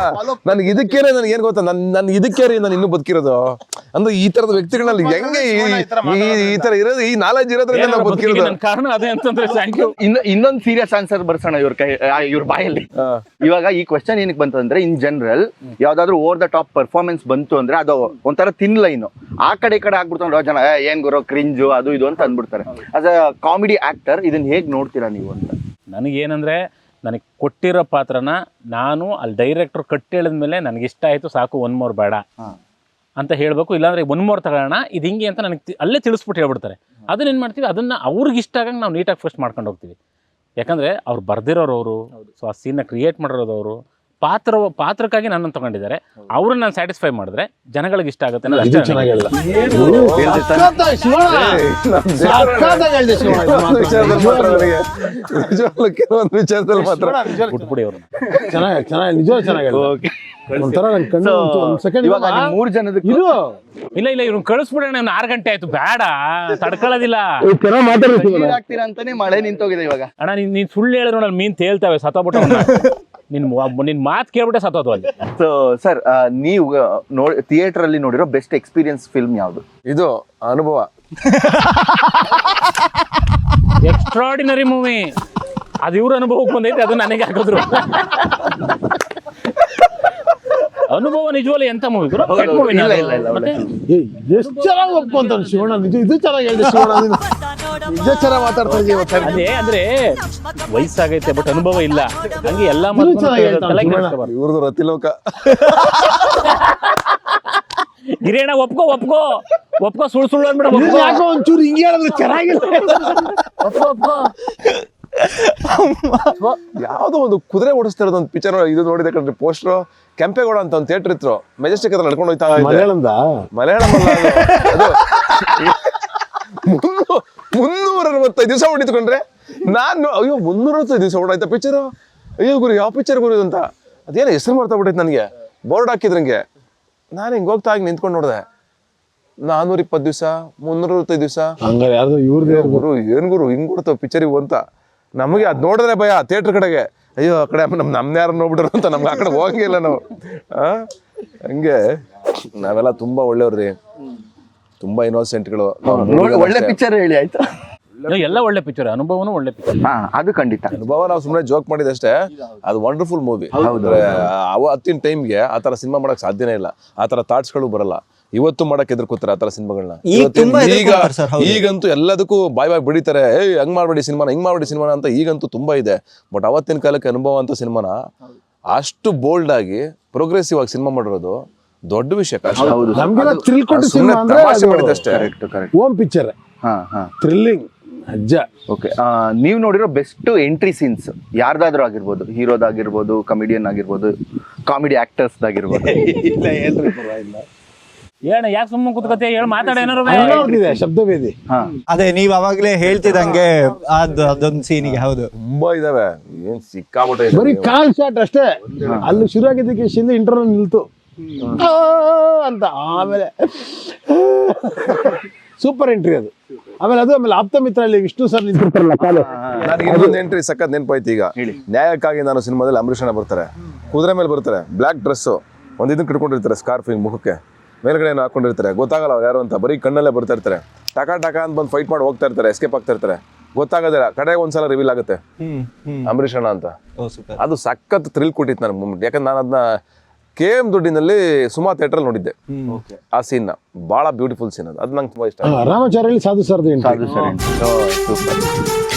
ನನ್ಗೇನ್ ಗೊತ್ತಾ, ನನ್ ಇದಕ್ಕೆ ನಾನು ಇನ್ನೂ ಬದುಕಿರೋದು ಅಂದ್ರೆ ಈ ತರದ ವ್ಯಕ್ತಿಗಳಲ್ಲಿ ಹೆಂಗೆ ಈ ತರ ಇರೋದು, ಈ ನಾಲೆಜ್ ಇರೋದ್ರಿಂದ ನಾವು ಬದುಕಿರೋದು. ಕಾರಣ ಅದೇ ಅಂತಂದ್ರೆ ಇನ್ನೊಂದು ಸೀರಿಯಸ್ ಆನ್ಸರ್ ಬರ್ಸೋಣ ಇವ್ರ ಬಾಯಲ್ಲಿ. ಇವಾಗ ಈ ಕ್ವೆಶ್ಚನ್ ಏನಕ್ಕೆ ಬಂತು ಅಂದ್ರೆ, ಇನ್ ಜನರಲ್ ಯಾವ್ದಾದ್ರು ಓವರ್ ದ ಟಾಪ್ ಪರ್ಫಾರ್ಮೆನ್ಸ್ ಬಂತು ಅಂದ್ರೆ ಅದು ಒಂಥರ ಥಿನ್ ಲೈನ್, ಆ ಕಡೆ ಈ ಕಡೆ ಆಗ್ಬಿಡ್ತಾರೆ ಜನ, ಏನ್ ಗುರು ಕ್ರಿಂಜು ಅದು ಇದು ಅಂತ ಅಂದ್ಬಿಡ್ತಾರೆ. ಆಸ್ ಅ ಕಾಮಿಡಿ ಆಕ್ಟರ್ ಇದನ್ನ ಹೇಗ್ ನೋಡ್ತೀರಾ ನೀವು ಅಂತ? ನನಗೇನಂದ್ರೆ, ನನಗೆ ಕೊಟ್ಟಿರೋ ಪಾತ್ರನ ನಾನು ಅಲ್ಲಿ ಡೈರೆಕ್ಟರ್ ಕಟ್ಟಿ ಹೇಳಿದ್ಮೇಲೆ ನನಗೆ ಇಷ್ಟ ಆಯ್ತು ಸಾಕು, ಒನ್ ಮೋರ್ ಬೇಡ ಅಂತ ಹೇಳಬೇಕು. ಇಲ್ಲಾಂದ್ರೆ ಒನ್ ಮೋರ್ ತಗೋಣ ಇದು ಹಿಂಗೆ ಅಂತ ನನಗೆ ಅಲ್ಲೇ ತಿಳಿಸ್ಬಿಟ್ಟು ಹೇಳ್ಬಿಡ್ತಾರೆ. ಅದನ್ನ ಏನು ಮಾಡ್ತೀವಿ, ಅದನ್ನ ಅವ್ರಿಗೆ ಇಷ್ಟ ಆಗಂಗೆ ನಾವು ನೀಟಾಗಿ ಫಸ್ಟ್ ಮಾಡ್ಕೊಂಡು ಹೋಗ್ತೀವಿ. ಯಾಕಂದ್ರೆ ಅವ್ರು ಬರ್ದಿರೋರು ಅವರು, ಸೊ ಆ ಸೀನ್ನ ಕ್ರಿಯೇಟ್ ಮಾಡಿರೋದು ಅವರು, ಪಾತ್ರಕ್ಕಾಗಿ ನನ್ನನ್ನು ತಗೊಂಡಿದ್ದಾರೆ. ಅವ್ರನ್ನ ನಾನು ಸ್ಯಾಟಿಸ್ಫೈ ಮಾಡಿದ್ರೆ ಜನಗಳಿಗೆ ಇಷ್ಟ ಆಗುತ್ತೆ. ವಿಚಾರದಲ್ಲಿ ಮಾತ್ರ ಬಿಟ್ಬಿಡಿ ಅವ್ರನ್ನ. ಇಲ್ಲ ಇವ್ರನ್ನ ಕಳಿಸ್ಬಿಡೋಣ, 6 ಗಂಟೆ ಆಯ್ತು, ಬೇಡ ತಡ್ಕೊಳ್ಳೋದಿಲ್ಲ ಅಂತಾನೆ ಮಳೆ ನಿಂತೋಗಿದೆ ಇವಾಗ. ಅಣ್ಣ ನೀನ್ ಸುಳ್ಳು ಹೇಳಿದ್ರು ನಾನು ಮೀನ್ ತೇಳ್ತಾವೆ, ಸತ್ತೋಗ್ಬಿಟ್ಟು ನಿನ್ ಮಾತು ಕೇಳ್ಬಿಟ್ಟೆ ಸತ್ತೋದು ಅಲ್ಲಿ. ಸೊ ಸರ್, ನೀವು ಥಿಯೇಟರ್ ಅಲ್ಲಿ ನೋಡಿರೋ ಬೆಸ್ಟ್ ಎಕ್ಸ್ಪೀರಿಯನ್ಸ್ ಫಿಲ್ಮ್ ಯಾವುದು? ಇದು ಅನುಭವ. Extraordinary movie. ಅದು ಇವ್ರ ಅನುಭವಕ್ಕೆ ಬಂದೈತೆ, ಅದು ನನಗೆ ಹಾಕಿದ್ರು. ಅನುಭವ ನಿಜವಲ್ಲ ಎಂತ ಮೂವಿ ಇಲ್ಲ, ಇಲ್ಲ, ಇಲ್ಲ, ಒಳ್ಳೆ. ಎಷ್ಟು ಚೆನ್ನಾಗಿ ಒಪ್ಕೊಂತಾನೆ ಶಿವಣ್ಣ, ಇದು ಚೆನ್ನಾಗಿ ಹೇಳಿದೆ ಶಿವಣ್ಣ, ನೀನು ನಿಜ ಚೆನ್ನಾಗಿ ಮಾತಾಡ್ತಾ ಇದೀಯ ಇವತ್ತು. ಅದೇ ಅಂದ್ರೆ ವಯಸ್ಸಾಗೈತೆ ಬಟ್ ಅನುಭವ ಇಲ್ಲ, ಹಂಗೆ ಎಲ್ಲಾ ಇವ್ರದ್ದು ರತಿಲೋಕ. ಗಿರಿಯಣ್ಣ ಒಪ್ಕೋ ಒಪ್ಕೋ ಒಪ್ಕೋ, ಸುಳ್ಳು ಅಂದ್ಬಿಡ, ನೀನು ಯಾಕೋ ಒಂಚೂರು ಹಿಂಗೆ ಹೇಳಿದ್ರೆ ಚೆನ್ನಾಗಿಲ್ಲ. ಯಾವ್ದೋ ಒಂದು ಕುದುರೆ ಓಡಿಸ್ತಾ ಇರೋದು ಒಂದು ಪಿಕ್ಚರ್ ಇದು ನೋಡಿದೆ ಕಣ್ರಿ, ಪೋಸ್ಟರ್. ಕೆಂಪೇಗೌಡ ಅಂತ ಒಂದು ಥಿಯೇಟರ್ ಇತ್ತು, ಮೆಜೆಸ್ಟಿಕ್ ಹತ್ರ ನಡ್ಕೊಂಡು ಹೋಯ್ತಾ ಇದ್ದೆ. ಮಲಯಾಳಂ ಅಲ್ಲ ಅದು. 365 ದಿವಸ ಹೊಡಿತ್ಕೊಂಡ್ರೆ ನಾನು, ಅಯ್ಯೋ 365 ದಿವಸ ಹೊಡಾಯ್ತಾ ಪಿಕ್ಚರು, ಅಯ್ಯೋ ಗುರು ಯಾವ ಪಿಕ್ಚರ್ ಗುರು ಅಂತ, ಅದೇನೋ ಹೆಸರು ಮಾಡ್ತಾ ಬಿಟ್ಟೈತೆ ನನಗೆ. ಬೋರ್ಡ್ ಹಾಕಿದ್ರಂಗೆ ನಾನು ಹಿಂಗೆ ಹೋಗ್ತಾ ಆಗಿ ನಿಂತ್ಕೊಂಡು ನೋಡಿದೆ, 420 ದಿವಸ 365 ದಿವಸ. ಹಂಗಾರೆ ಯಾರ್ದು ಇವ್ರದೇ ಗುರು ಏನ್ ಗುರು ಹಿಂಗ್ ಕೊಡ್ತಾವ ಪಿಕ್ಚರಿಗೂ ಅಂತ. ನಮಗೆ ಅದ್ ನೋಡಿದ್ರೆ ಭಯ, ಥಿಯೇಟರ್ ಕಡೆಗೆ, ಅಯ್ಯೋ ಆ ಕಡೆ ನಮ್ನ ಯಾರು ನೋಡ್ಬಿಟ್ರು ಅಂತ ನಮ್ಗೆ ಆ ಕಡೆ ಹೋಗಂಗಿಲ್ಲ ನಾವು. ಹಂಗೆ ನಾವೆಲ್ಲ ತುಂಬಾ ಒಳ್ಳೆಯವ್ರಿ, ತುಂಬಾ ಇನ್ನೋಸೆಂಟ್ಗಳು. ಒಳ್ಳೆ ಪಿಕ್ಚರ್ ಹೇಳಿ ಆಯ್ತಾ? ಎಲ್ಲ ಒಳ್ಳೆ ಪಿಕ್ಚರ್, ಅನುಭವನೂ ಒಳ್ಳೆ ಪಿಕ್ಚರ್. ಅದು ಖಂಡಿತ. ಅನುಭವ ನಾವು ಸುಮ್ಮನೆ ಜೋಕ್ ಮಾಡಿದಷ್ಟೇ, ಅದು ವಂಡರ್ಫುಲ್ ಮೂವಿ. ಅವತ್ತಿನ ಟೈಮ್ಗೆ ಆ ತರ ಸಿನಿಮಾ ಮಾಡಕ್ ಸಾಧ್ಯನೇ ಇಲ್ಲ, ಆ ತರ ಥಾಟ್ಸ್ಗಳು ಬರಲ್ಲ. ಇವತ್ತು ಮಾಡಕ್ ಎದುರ್ಕೋತಾರೆ ಆ ತರ ಸಿನಿಮಾಗಳನ್ನ. ಈಗಂತೂ ಎಲ್ಲದಕ್ಕೂ ಬಾಯ್ ಬಿಡಿತಾರೆ, ಹಂಗ್ ಮಾಡ್ಬೇಡಿ ಸಿನಿಮಾನ, ಹಿಂಗ್ ಮಾಡ್ಬೇಡಿ ಸಿನಿಮಾನ ಅಂತ. ಈಗಂತೂ ತುಂಬಾ ಇದೆ. ಬಟ್ ಅವತ್ತಿನ ಕಾಲಕ್ಕೆ ಅನುಭವ ಅಂತ ಸಿನಿಮಾನ ಅಷ್ಟು ಬೋಲ್ಡ್ ಆಗಿ ಪ್ರೋಗ್ರೆಸಿವ್ ಆಗಿ ಸಿನಿಮಾ ಮಾಡಿರೋದು ದೊಡ್ಡ ವಿಷಯ. ನಮ್ಗೆಲ್ಲ ಥ್ರಿಲ್ ಕೊಟ್ಟು ಸಿನಿಮಾ ಅಂದ್ರೆ ಮಾಡಿದಷ್ಟೇ. ಓಮ್ ಪಿಕ್ಚರ್ ಥ್ರಿಲ್ಲಿಂಗ್ ಅಜ್ಜ. ಓಕೆ, ನೀವು ನೋಡಿರೋ ಬೆಸ್ಟ್ ಎಂಟ್ರಿ ಸೀನ್ಸ್ ಯಾರ್ದಾದ್ರೂ ಆಗಿರ್ಬೋದು, ಹೀರೋದಾಗಿರ್ಬೋದು, ಕಮಿಡಿಯನ್ ಆಗಿರ್ಬೋದು, ಕಾಮಿಡಿ ಆಕ್ಟರ್ಸ್ ಆಗಿರ್ಬೋದು. ಇಲ್ಲ ಹೇಳ್ರಿ ಪರವಾಗಿಲ್ಲ. ಏನ ಯಾಕೆ ಸುಮ್ಮನೆ ಕೂತ್ಕತೆ, ಹೇಳಿ ಮಾತಾಡ ಏನಾರು. ಶಬ್ದವೇದಿ. ಅದೇ ನೀವ್ ಅವಾಗ್ಲೇ ಹೇಳ್ತಿದಂಗೆ ಅದೊಂದು ಸೀನಿಗೆ. ಹೌದು, ತುಂಬಾ ಇದಾವೆ, ಏನ್ ಸಿಕ್ಕಾಬಿಟ್ಟೆ. ಬರೀ ಕಾಲ್ ಶಾಟ್ ಅಷ್ಟೇ, ಅಲ್ಲಿ ಶುರು ಆಗಿದ್ದಕ್ಕೆ ಶಿಂದ ಇಂಟರ್ವ್ಯೂ ನಿಲ್ತು ಅಂತ, ಆಮೇಲೆ ಸೂಪರ್ ಎಂಟ್ರಿ ಅದು. ಆಮೇಲೆ ಆಪ್ತ ಮಿತ್ರ ಅಲ್ಲಿ ವಿಷ್ಣು ಸರ್ ನಿಂತಿರ್ತಾರಲ್ಲ ಕಾಲು. ನನಗೆ ಇನ್ನೊಂದು ಎಂಟ್ರಿ ಸಖತ್ ನೆನಪಾಯ್ತು ಈಗ. ನ್ಯಾಯಕ್ಕಾಗಿ ನಾನು ಸಿನಿಮಾದಲ್ಲಿ ಅಂಬರೀಷ್ ಅಣ್ಣ ಬರ್ತಾರೆ, ಕುದುರೆ ಮೇಲೆ ಬರ್ತಾರೆ, ಬ್ಲಾಕ್ ಡ್ರೆಸ್, ಒಂದಿದ್ದನ್ನು ಕಿಟ್ಕೊಂಡಿರ್ತಾರೆ, ಸ್ಕಾರ್ಫ್ ಹಿಂಗ್ ಮುಖಕ್ಕೆ, ಮೇಲ್ಗಡೆ ಏನು ಹಾಕೊಂಡಿರ್ತಾರೆ, ಗೊತ್ತಾಗಲ್ಲ ಅವ್ರು ಯಾರು ಅಂತ, ಬರೀ ಕಣ್ಣಲ್ಲೇ ಬರ್ತಾ ಇರ್ತಾರೆ. ಟಕಾ ಅಂತ ಬಂದು ಫೈಟ್ ಮಾಡಿ ಹೋಗ್ತಾ ಇರ್ತಾರೆ, ಎಸ್ಕೇಪ್ ಆಗ್ತಾ ಇರ್ತಾರೆ, ಗೊತ್ತಾಗೋದಿಲ್ಲ. ಕಡೆಗೆ ಒಂದ್ಸಲ ರಿವೀಲ್ ಆಗುತ್ತೆ ಅಂಬರೀಷ್ ಅಣ್ಣ ಅಂತ. ಅದು ಸಖತ್ ಥ್ರಿಲ್ ಕೊಟ್ಟಿತ್ತು ನನಗೆ ಮೂಮೆಂಟ್. ಯಾಕಂದ್ರೆ ನಾನು ಅದನ್ನ KM ದುಡ್ಡಿನಲ್ಲಿ ಸುಮಾ ಥಿಯೇಟರ್ ನೋಡಿದ್ದೆ ಆ ಸೀನ್ ನ. ಬಹಳ ಬ್ಯೂಟಿಫುಲ್ ಸೀನ್ ಅದು ನಂಗೆ ತುಂಬಾ ಇಷ್ಟ. ರಾಮಾಚಾರ್ಯ ಸಾಧು ಸರ್ದು ಎಂಟ್ರಿ.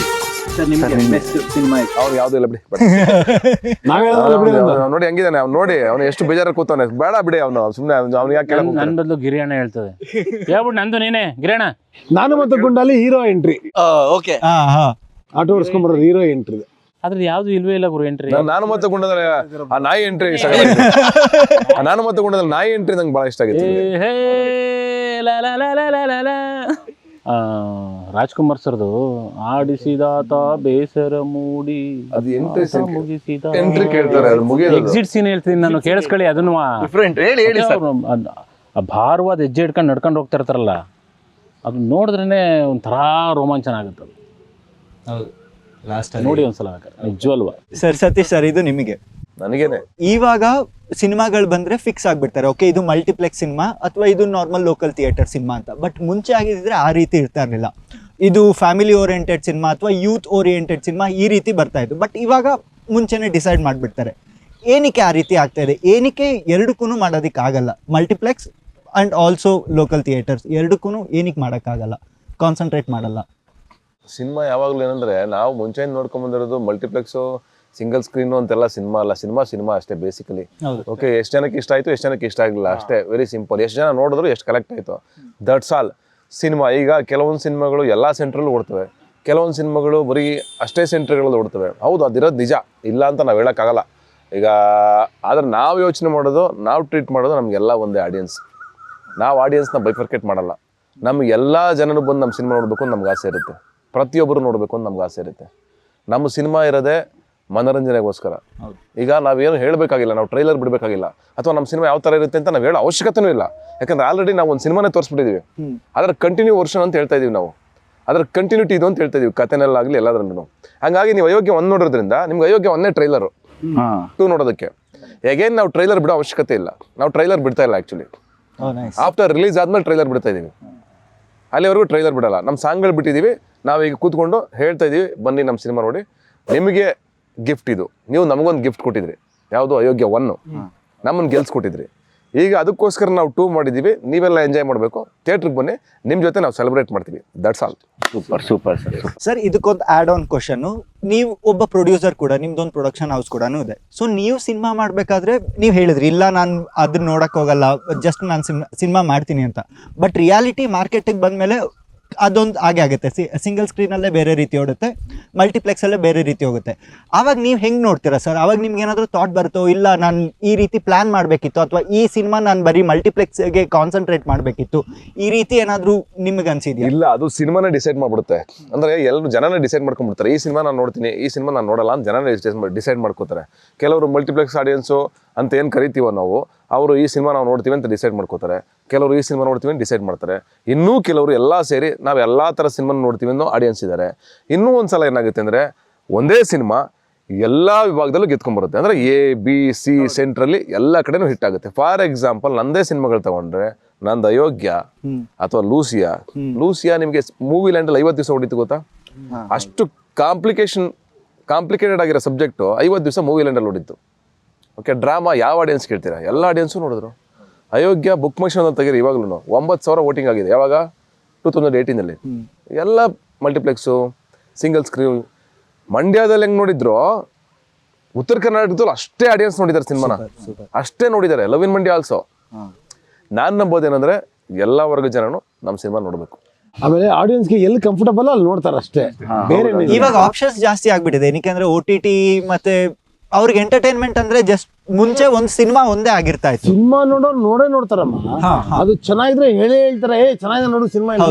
ಅವ್ರು ಯಾವ್ದು ಇಲ್ಲ ಬಿಡಿ, ನೋಡಿ ಹೆಂಗಿದಾನೆ ಅವ್ನು, ನೋಡಿ ಅವ್ನು ಎಷ್ಟು ಬೇಜಾರ ಕೂತವನೆ. ಬೇಡ ಬಿಡಿ ಅವ್ನು ಸುಮ್ನೆ, ಅವ್ನು ಯಾಕೆ ನನ್ ಬದಲು ಗಿರಿಯಣ್ಣ ಹೇಳ್ತದೆ, ಹೇಳ್ಬಿಟ್ಟು ನಂದು ನೀನೆ ಗಿರಿಯಣ್ಣ. ನಾನು ಮತ್ತೆ ಗುಂಡಲ್ಲಿ ಹೀರೋ ಎಂಟ್ರಿ, ಓಕೆ, ಆಟೋ ಓಡಿಸ್ಕೊಂಡ್ಬರೋದು ಹೀರೋ ಎಂಟ್ರಿ. ಅದ್ರಲ್ಲಿ ಯಾವ್ದು ಇಲ್ವೇ ಇಲ್ಲ ಗುರು ಎಂಟ್ರಿ. ನಾನು ಮತ್ತೆ ಗುಂಡದಲ್ಲಿ ಆ ನಾಯಿ ಎಂಟ್ರಿ, ನಾನು ಮತ್ತೆ ಗುಂಡದಲ್ಲಿ ನಾಯಿ ಎಂಟ್ರಿ ನಂಗೆ ಬಹಳ ಇಷ್ಟ ಆಗಿತ್ತು. ರಾಜ್ಕುಮಾರ್ ಸರ್ದು ಆಡಿಸಿದಾತ ಬೇಸರ ಮೂಡಿ ಅದು ಎಂಟ್ರಿ ಮುಗಿಸಿದ ಎಂಟ್ರಿ ಕೇಳ್ತಾರೆ, ಅದು ಮುಗಿಯೋದು. ಎಕ್ಸಿಟ್ ಸೀನ್ ಹೇಳ್ತೀನಿ ನಾನು, ಕೇಳಿಸ್ಕೊಳ್ಳಿ ಅದನ್ನು. ಭಾರವಾದ ಹೆಜ್ಜೆ ಇಟ್ಕೊಂಡು ನಡ್ಕೊಂಡು ಹೋಗ್ತಾ ಇರ್ತಾರಲ್ಲ, ಅದು ನೋಡಿದ್ರೇನೆ ಒಂಥರ ರೋಮಾಂಚನ ಆಗುತ್ತೆ. ಹೌದು, ನೋಡಿ ಒಂದ್ಸಲ ನಿಜವಲ್ವಾ. ಸರ್ ಸತೀಶ್ ಸರ್, ಇದು ನಿಮಗೆ ನನಗೇನೆ ಇವಾಗ ಸಿನಿಮಾಗಳು ಬಂದ್ರೆ ಫಿಕ್ಸ್ ಆಗ್ಬಿಡ್ತಾರೆ, ಓಕೆ ಇದು ಮಲ್ಟಿಪ್ಲೆಕ್ಸ್ ಸಿನಿಮಾ ಅಥವಾ ಇದು ನಾರ್ಮಲ್ ಲೋಕಲ್ ಥಿಯೇಟರ್ ಸಿನಿಮಾ ಅಂತ. ಬಟ್ ಮುಂಚೆ ಆಗಿದ್ರೆ ಆ ರೀತಿ ಇರ್ತಾ ಇರಲಿಲ್ಲ. ಇದು ಫ್ಯಾಮಿಲಿ ಓರಿಯೆಂಟೆಡ್ ಸಿನಿಮಾ ಅಥವಾ ಯೂತ್ ಓರಿಯೆಂಟೆಡ್ ಸಿನಿಮಾ ಈ ರೀತಿ ಬರ್ತಾ ಇತ್ತು. ಬಟ್ ಇವಾಗ ಮುಂಚೆನೆ ಡಿಸೈಡ್ ಮಾಡಿಬಿಡ್ತಾರೆ. ಏನಕ್ಕೆ ಆ ರೀತಿ ಆಗ್ತಾ ಇದೆ? ಏನಕ್ಕೆ ಎರಡಕ್ಕೂ ಮಾಡೋದಕ್ಕೆ ಆಗಲ್ಲ? Multiplex and also local theatres ಎರಡಕ್ಕೂ ಏನಕ್ಕೆ ಮಾಡೋಕ್ಕಾಗಲ್ಲ? ಕಾನ್ಸಂಟ್ರೇಟ್ ಮಾಡಲ್ಲ. ಸಿನಿಮಾ ಯಾವಾಗಲೂ ಏನಂದ್ರೆ, ನಾವು ಮುಂಚೆ ನೋಡ್ಕೊಂಡ್ ಬಂದಿರೋದು ಮಲ್ಟಿಪ್ಲೆಕ್ಸು, ಸಿಂಗಲ್ ಸ್ಕ್ರೀನು ಅಂತೆಲ್ಲ ಸಿನಿಮಾ ಅಲ್ಲ. ಸಿನಿಮಾ ಅಷ್ಟೇ ಬೇಸಿಕಲಿ. ಓಕೆ, ಎಷ್ಟು ಜನಕ್ಕೆ ಇಷ್ಟ ಆಯ್ತು, ಎಷ್ಟು ಜನಕ್ಕೆ ಇಷ್ಟ ಆಗಲಿಲ್ಲ ಅಷ್ಟೇ. Very simple. ಎಷ್ಟು ಜನ ನೋಡಿದ್ರು, ಎಷ್ಟು ಕಲೆಕ್ಟ್ ಆಯ್ತು, ದಟ್ಸ್ ಆಲ್. ಸಿನಿಮಾ ಈಗ ಕೆಲವೊಂದು ಸಿನಿಮಾಗಳು ಎಲ್ಲ ಸೆಂಟ್ರಲ್ಲೂ ಓಡ್ತವೆ, ಕೆಲವೊಂದು ಸಿನಿಮಾಗಳು ಬರೀ ಅಷ್ಟೇ ಸೆಂಟ್ರ್ಗಳಲ್ಲಿ ಓಡ್ತವೆ. ಹೌದು, ಅದಿರೋದು ನಿಜ, ಇಲ್ಲ ಅಂತ ನಾವು ಹೇಳೋಕ್ಕಾಗಲ್ಲ. ಈಗ ಆದ್ರೆ ನಾವು ಯೋಚನೆ ಮಾಡೋದು, ನಾವು ಟ್ರೀಟ್ ಮಾಡೋದು ನಮಗೆಲ್ಲ ಒಂದೇ ಆಡಿಯನ್ಸ್. ನಾವು ಆಡಿಯನ್ಸ್ನ ಬೈಫರ್ಕೇಟ್ ಮಾಡಲ್ಲ. ನಮ್ಗೆ ಎಲ್ಲ ಜನರು ಬಂದು ನಮ್ಮ ಸಿನಿಮಾ ನೋಡಬೇಕು ಅಂತ ನಮ್ಗೆ ಆಸೆ ಇರುತ್ತೆ, ಪ್ರತಿಯೊಬ್ಬರು ನೋಡಬೇಕು ಅಂತ ನಮ್ಗೆ ಆಸೆ ಇರುತ್ತೆ. ನಮ್ಮ ಸಿನಿಮಾ ಇರೋದೇ ಮನೋರಂಜನೆಗೋಸ್ಕರ. ಈಗ ನಾವೇನು ಹೇಳಬೇಕಾಗಿಲ್ಲ, ನಾವು ಟ್ರೈಲರ್ ಬಿಡಬೇಕಾಗಿಲ್ಲ, ಅಥವಾ ನಮ್ಮ ಸಿನಿಮಾ ಯಾವ ಥರ ಇರುತ್ತೆ ಅಂತ ನಾವು ಹೇಳೋ ಅವಶ್ಯಕತೆನೂ ಇಲ್ಲ. ಯಾಕಂದ್ರೆ ಆಲ್ರೆಡಿ ನಾವು ಒಂದು ಸಿನಿಮಾನೇ ತೋರಿಸ್ಬಿಟ್ಟಿದ್ದೀವಿ, ಅದರ ಕಂಟಿನ್ಯೂ ವರ್ಷನ್ ಅಂತ ಹೇಳ್ತಾ ಇದೀವಿ ನಾವು, ಅದರ ಕಂಟಿನ್ಯೂಟಿ ಇದು ಅಂತ ಹೇಳ್ತಾ ಇದೀವಿ, ಕಥೆನಲ್ಲಾಗಲಿ ಎಲ್ಲದ್ರಲ್ಲೂ. ಹಂಗಾಗಿ ನೀವು ಅಯೋಗ್ಯ 1 ನೋಡೋದ್ರಿಂದ ನಿಮ್ಗೆ ಅಯೋಗ್ಯ 1ನೇ ಟ್ರೈಲರು 2 ನೋಡೋದಕ್ಕೆ. ಹೇಗೇನು ನಾವು ಟ್ರೈಲರ್ ಬಿಡೋ ಅವಶ್ಯಕತೆ ಇಲ್ಲ. ನಾವು ಟ್ರೈಲರ್ ಬಿಡ್ತಾ ಇಲ್ಲ ಆ್ಯಕ್ಚುಲಿ. ಆಫ್ಟರ್ ರಿಲೀಸ್ ಆದ್ಮೇಲೆ ಟ್ರೈಲರ್ ಬಿಡ್ತಾ ಇದೀವಿ, ಅಲ್ಲಿವರೆಗೂ ಟ್ರೈಲರ್ ಬಿಡಲ್ಲ. ನಮ್ಮ ಸಾಂಗ್ಗಳು ಬಿಟ್ಟಿದ್ದೀವಿ, ನಾವೀಗ ಕೂತ್ಕೊಂಡು ಹೇಳ್ತಾ ಇದೀವಿ, ಬನ್ನಿ ನಮ್ಮ ಸಿನಿಮಾ ನೋಡಿ, ನಿಮಗೆ ಗಿಫ್ಟ್ ಇದು, ನೀವು ನಮಗೊಂದು ಗಿಫ್ಟ್ ಕೊಟ್ಟಿದ್ರಿ, ಯಾವುದು ಅಯೋಗ್ಯ 1 ನಮ್ಮನ್ನು ಗೆಲ್ಸ್ಕೊಟ್ಟಿದ್ರಿ. ಈಗ ಅದಕ್ಕೋಸ್ಕರ ನಾವು 2 ಮಾಡಿದ್ದೀವಿ, ನೀವೆಲ್ಲ ಎಂಜಾಯ್ ಮಾಡಬೇಕು, ಥಿಯೇಟ್ರಿಗೆ ಬನ್ನಿ, ನಿಮ್ಮ ಜೊತೆ ನಾವು ಸೆಲೆಬ್ರೇಟ್ ಮಾಡ್ತೀವಿ, that's all. Super sir. Sir ಇದಕ್ಕೊಂದು ಆಡ್ ಆನ್ ಕ್ವಶನ್, ನೀವು ಒಬ್ಬ ಪ್ರೊಡ್ಯೂಸರ್ ಕೂಡ, ನಿಮ್ದೊಂದು ಪ್ರೊಡಕ್ಷನ್ ಹೌಸ್ ಕೂಡ ಇದೆ. ಸೊ ನೀವು ಸಿನಿಮಾ ಮಾಡ್ಬೇಕಾದ್ರೆ ನೀವು ಹೇಳಿದ್ರಿ ಇಲ್ಲ ನಾನು ಅದನ್ನ ನೋಡಕ್ ಹೋಗಲ್ಲ, ಜಸ್ಟ್ ನಾನು ಸಿನಿಮಾ ಮಾಡ್ತೀನಿ ಅಂತ. ಬಟ್ ರಿಯಾಲಿಟಿ ಮಾರ್ಕೆಟಿಗೆ ಬಂದ್ಮೇಲೆ ಅದೊಂದು ಹಾಗೆ ಆಗುತ್ತೆ. ಸಿಂಗಲ್ ಸ್ಕ್ರೀನಲ್ಲೇ ಬೇರೆ ರೀತಿ ಓಡುತ್ತೆ, ಮಲ್ಟಿಪ್ಲೆಕ್ಸಲ್ಲೇ ಬೇರೆ ರೀತಿ ಹೋಗುತ್ತೆ. ಆವಾಗ ನೀವು ಹೆಂಗೆ ನೋಡ್ತೀರಾ ಸರ್? ಆವಾಗ ನಿಮ್ಗೆ ಏನಾದರೂ ಥಾಟ್ ಬರುತ್ತೋ, ಇಲ್ಲ ನಾನು ಈ ರೀತಿ ಪ್ಲ್ಯಾನ್ ಮಾಡಬೇಕಿತ್ತು, ಅಥವಾ ಈ ಸಿನಿಮಾ ನಾನು ಬರೀ ಮಲ್ಟಿಪ್ಲೆಕ್ಸ್ಗೆ ಕಾನ್ಸಂಟ್ರೇಟ್ ಮಾಡಬೇಕಿತ್ತು, ಈ ರೀತಿ ಏನಾದರೂ ನಿಮಗೆ ಅನ್ಸಿದ್ಯಾ? ಇಲ್ಲ, ಅದು ಸಿನಿಮಾನೇ ಡಿಸೈಡ್ ಮಾಡ್ಬಿಡುತ್ತೆ. ಅಂದ್ರೆ ಎಲ್ಲರೂ ಜನನೇ ಡಿಸೈಡ್ ಮಾಡ್ಕೊಂಡ್ಬಿಡ್ತಾರೆ, ಈ ಸಿನಿಮಾ ನಾನು ನೋಡ್ತೀನಿ, ಈ ಸಿನಿಮಾ ನಾನು ನೋಡಲ್ಲ ಅಂತ ಜನನೇ ಡಿಸೈಡ್ ಮಾಡ್ಕೋತಾರೆ. ಕೆಲವರು ಮಲ್ಟಿಪ್ಲೆಕ್ಸ್ ಆಡಿಯನ್ಸು ಅಂತ ಏನು ಕರಿತೀವೋ ನಾವು, ಅವರು ಈ ಸಿನಿಮಾ ನಾವು ನೋಡ್ತೀವಿ ಅಂತ ಡಿಸೈಡ್ ಮಾಡ್ಕೋತಾರೆ. ಕೆಲವರು ಈ ಸಿನಿಮಾ ನೋಡ್ತೀವಿ ಅಂತ ಡಿಸೈಡ್ ಮಾಡ್ತಾರೆ. ಇನ್ನೂ ಕೆಲವರು ಎಲ್ಲ ಸೇರಿ ನಾವು ಎಲ್ಲ ಥರ ಸಿನಿಮಾ ನೋಡ್ತೀವಿ ಅನ್ನೋ ಆಡಿಯನ್ಸ್ ಇದ್ದಾರೆ. ಇನ್ನೂ ಒಂದ್ಸಲ ಏನಾಗುತ್ತೆ ಅಂದರೆ, ಒಂದೇ ಸಿನಿಮಾ ಎಲ್ಲ ವಿಭಾಗದಲ್ಲೂ ಗೆದ್ಕೊಂಡ್ಬರುತ್ತೆ. ಅಂದರೆ ABC ಸೆಂಟ್ರಲ್ಲಿ ಎಲ್ಲ ಕಡೆನೂ ಹಿಟ್ ಆಗುತ್ತೆ. ಫಾರ್ ಎಕ್ಸಾಂಪಲ್, ನಂದೇ ಸಿನಿಮಾಗಳು ತಗೊಂಡ್ರೆ, ನಂದು ಅಯೋಗ್ಯ ಅಥವಾ ಲೂಸಿಯಾ ನಿಮಗೆ ಮೂವಿ ಲ್ಯಾಂಡಲ್ಲಿ 50 ದಿವಸ ಹೊಡಿತು ಗೊತ್ತಾ? ಅಷ್ಟು ಕಾಂಪ್ಲಿಕೇಟೆಡ್ ಆಗಿರೋ ಸಬ್ಜೆಕ್ಟು 50 ದಿವಸ ಮೂವಿ ಲ್ಯಾಂಡಲ್ಲಿ ಹೊಡಿತು. ಓಕೆ, ಡ್ರಾಮಾ ಯಾವ ಆಡಿಯನ್ಸ್ ಕೇಳ್ತೀರಾ? ಎಲ್ಲ ಆಡಿಯನ್ಸು ನೋಡಿದ್ರು. ಅಯೋಗ್ಯ ಬುಕ್ ಮೈ ಶೋನಲ್ಲಿ ತೆಗೀರಿ, ಇವಾಗಲೂ 9,000 ವೋಟಿಂಗ್ ಆಗಿದೆ. ಯಾವಾಗ? 2018ನಲ್ಲಿ. ಎಲ್ಲ ಮಲ್ಟಿಪ್ಲೆಕ್ಸು, ಸಿಂಗಲ್ ಸ್ಕ್ರೀನ್. ಮಂಡ್ಯದಲ್ಲಿ ಹೆಂಗೆ ನೋಡಿದ್ರು, ಉತ್ತರ ಕರ್ನಾಟಕದಲ್ಲಿ ಅಷ್ಟೇ ಆಡಿಯನ್ಸ್ ನೋಡಿದ್ದಾರೆ ಸಿನಿಮಾನ, ಅಷ್ಟೇ ನೋಡಿದ್ದಾರೆ. Love in Mandya also. ನಾನು ನಂಬೋದೇನೆಂದ್ರೆ, ಎಲ್ಲ ವರ್ಗ ಜನನು ನಮ್ಮ ಸಿನಿಮಾ ನೋಡಬೇಕು. ಆಮೇಲೆ ಆಡಿಯನ್ಸ್ಗೆ ಎಲ್ಲಿ ಕಂಫರ್ಟಬಲ್ ಅಲ್ಲಿ ನೋಡ್ತಾರೆ ಅಷ್ಟೇ, ಬೇರೆ ಇವಾಗ ಆಪ್ಷನ್ಸ್ ಜಾಸ್ತಿ ಆಗ್ಬಿಟ್ಟಿದೆ. ಏನಕ್ಕೆ OTT ಮತ್ತೆ ಅವ್ರಿಗೆ ಎಂಟರ್ಟೈನ್ಮೆಂಟ್ ಅಂದ್ರೆ ಜಸ್ಟ್ ಮುಂಚೆ ಒಂದು ಸಿನಿಮಾ ಒಂದೇ ಆಗಿರ್ತಾ ಇತ್ತು. ಸಿನಿಮಾ ನೋಡೇ ನೋಡ್ತಾರಮ್ಮ. ಅದು ಚೆನ್ನಾಗಿದ್ರೆ ಹೇಳ್ತಾರೆ, ಚೆನ್ನಾಗಿದೆ ನೋಡು ಸಿನಿಮಾ ಅಂತ.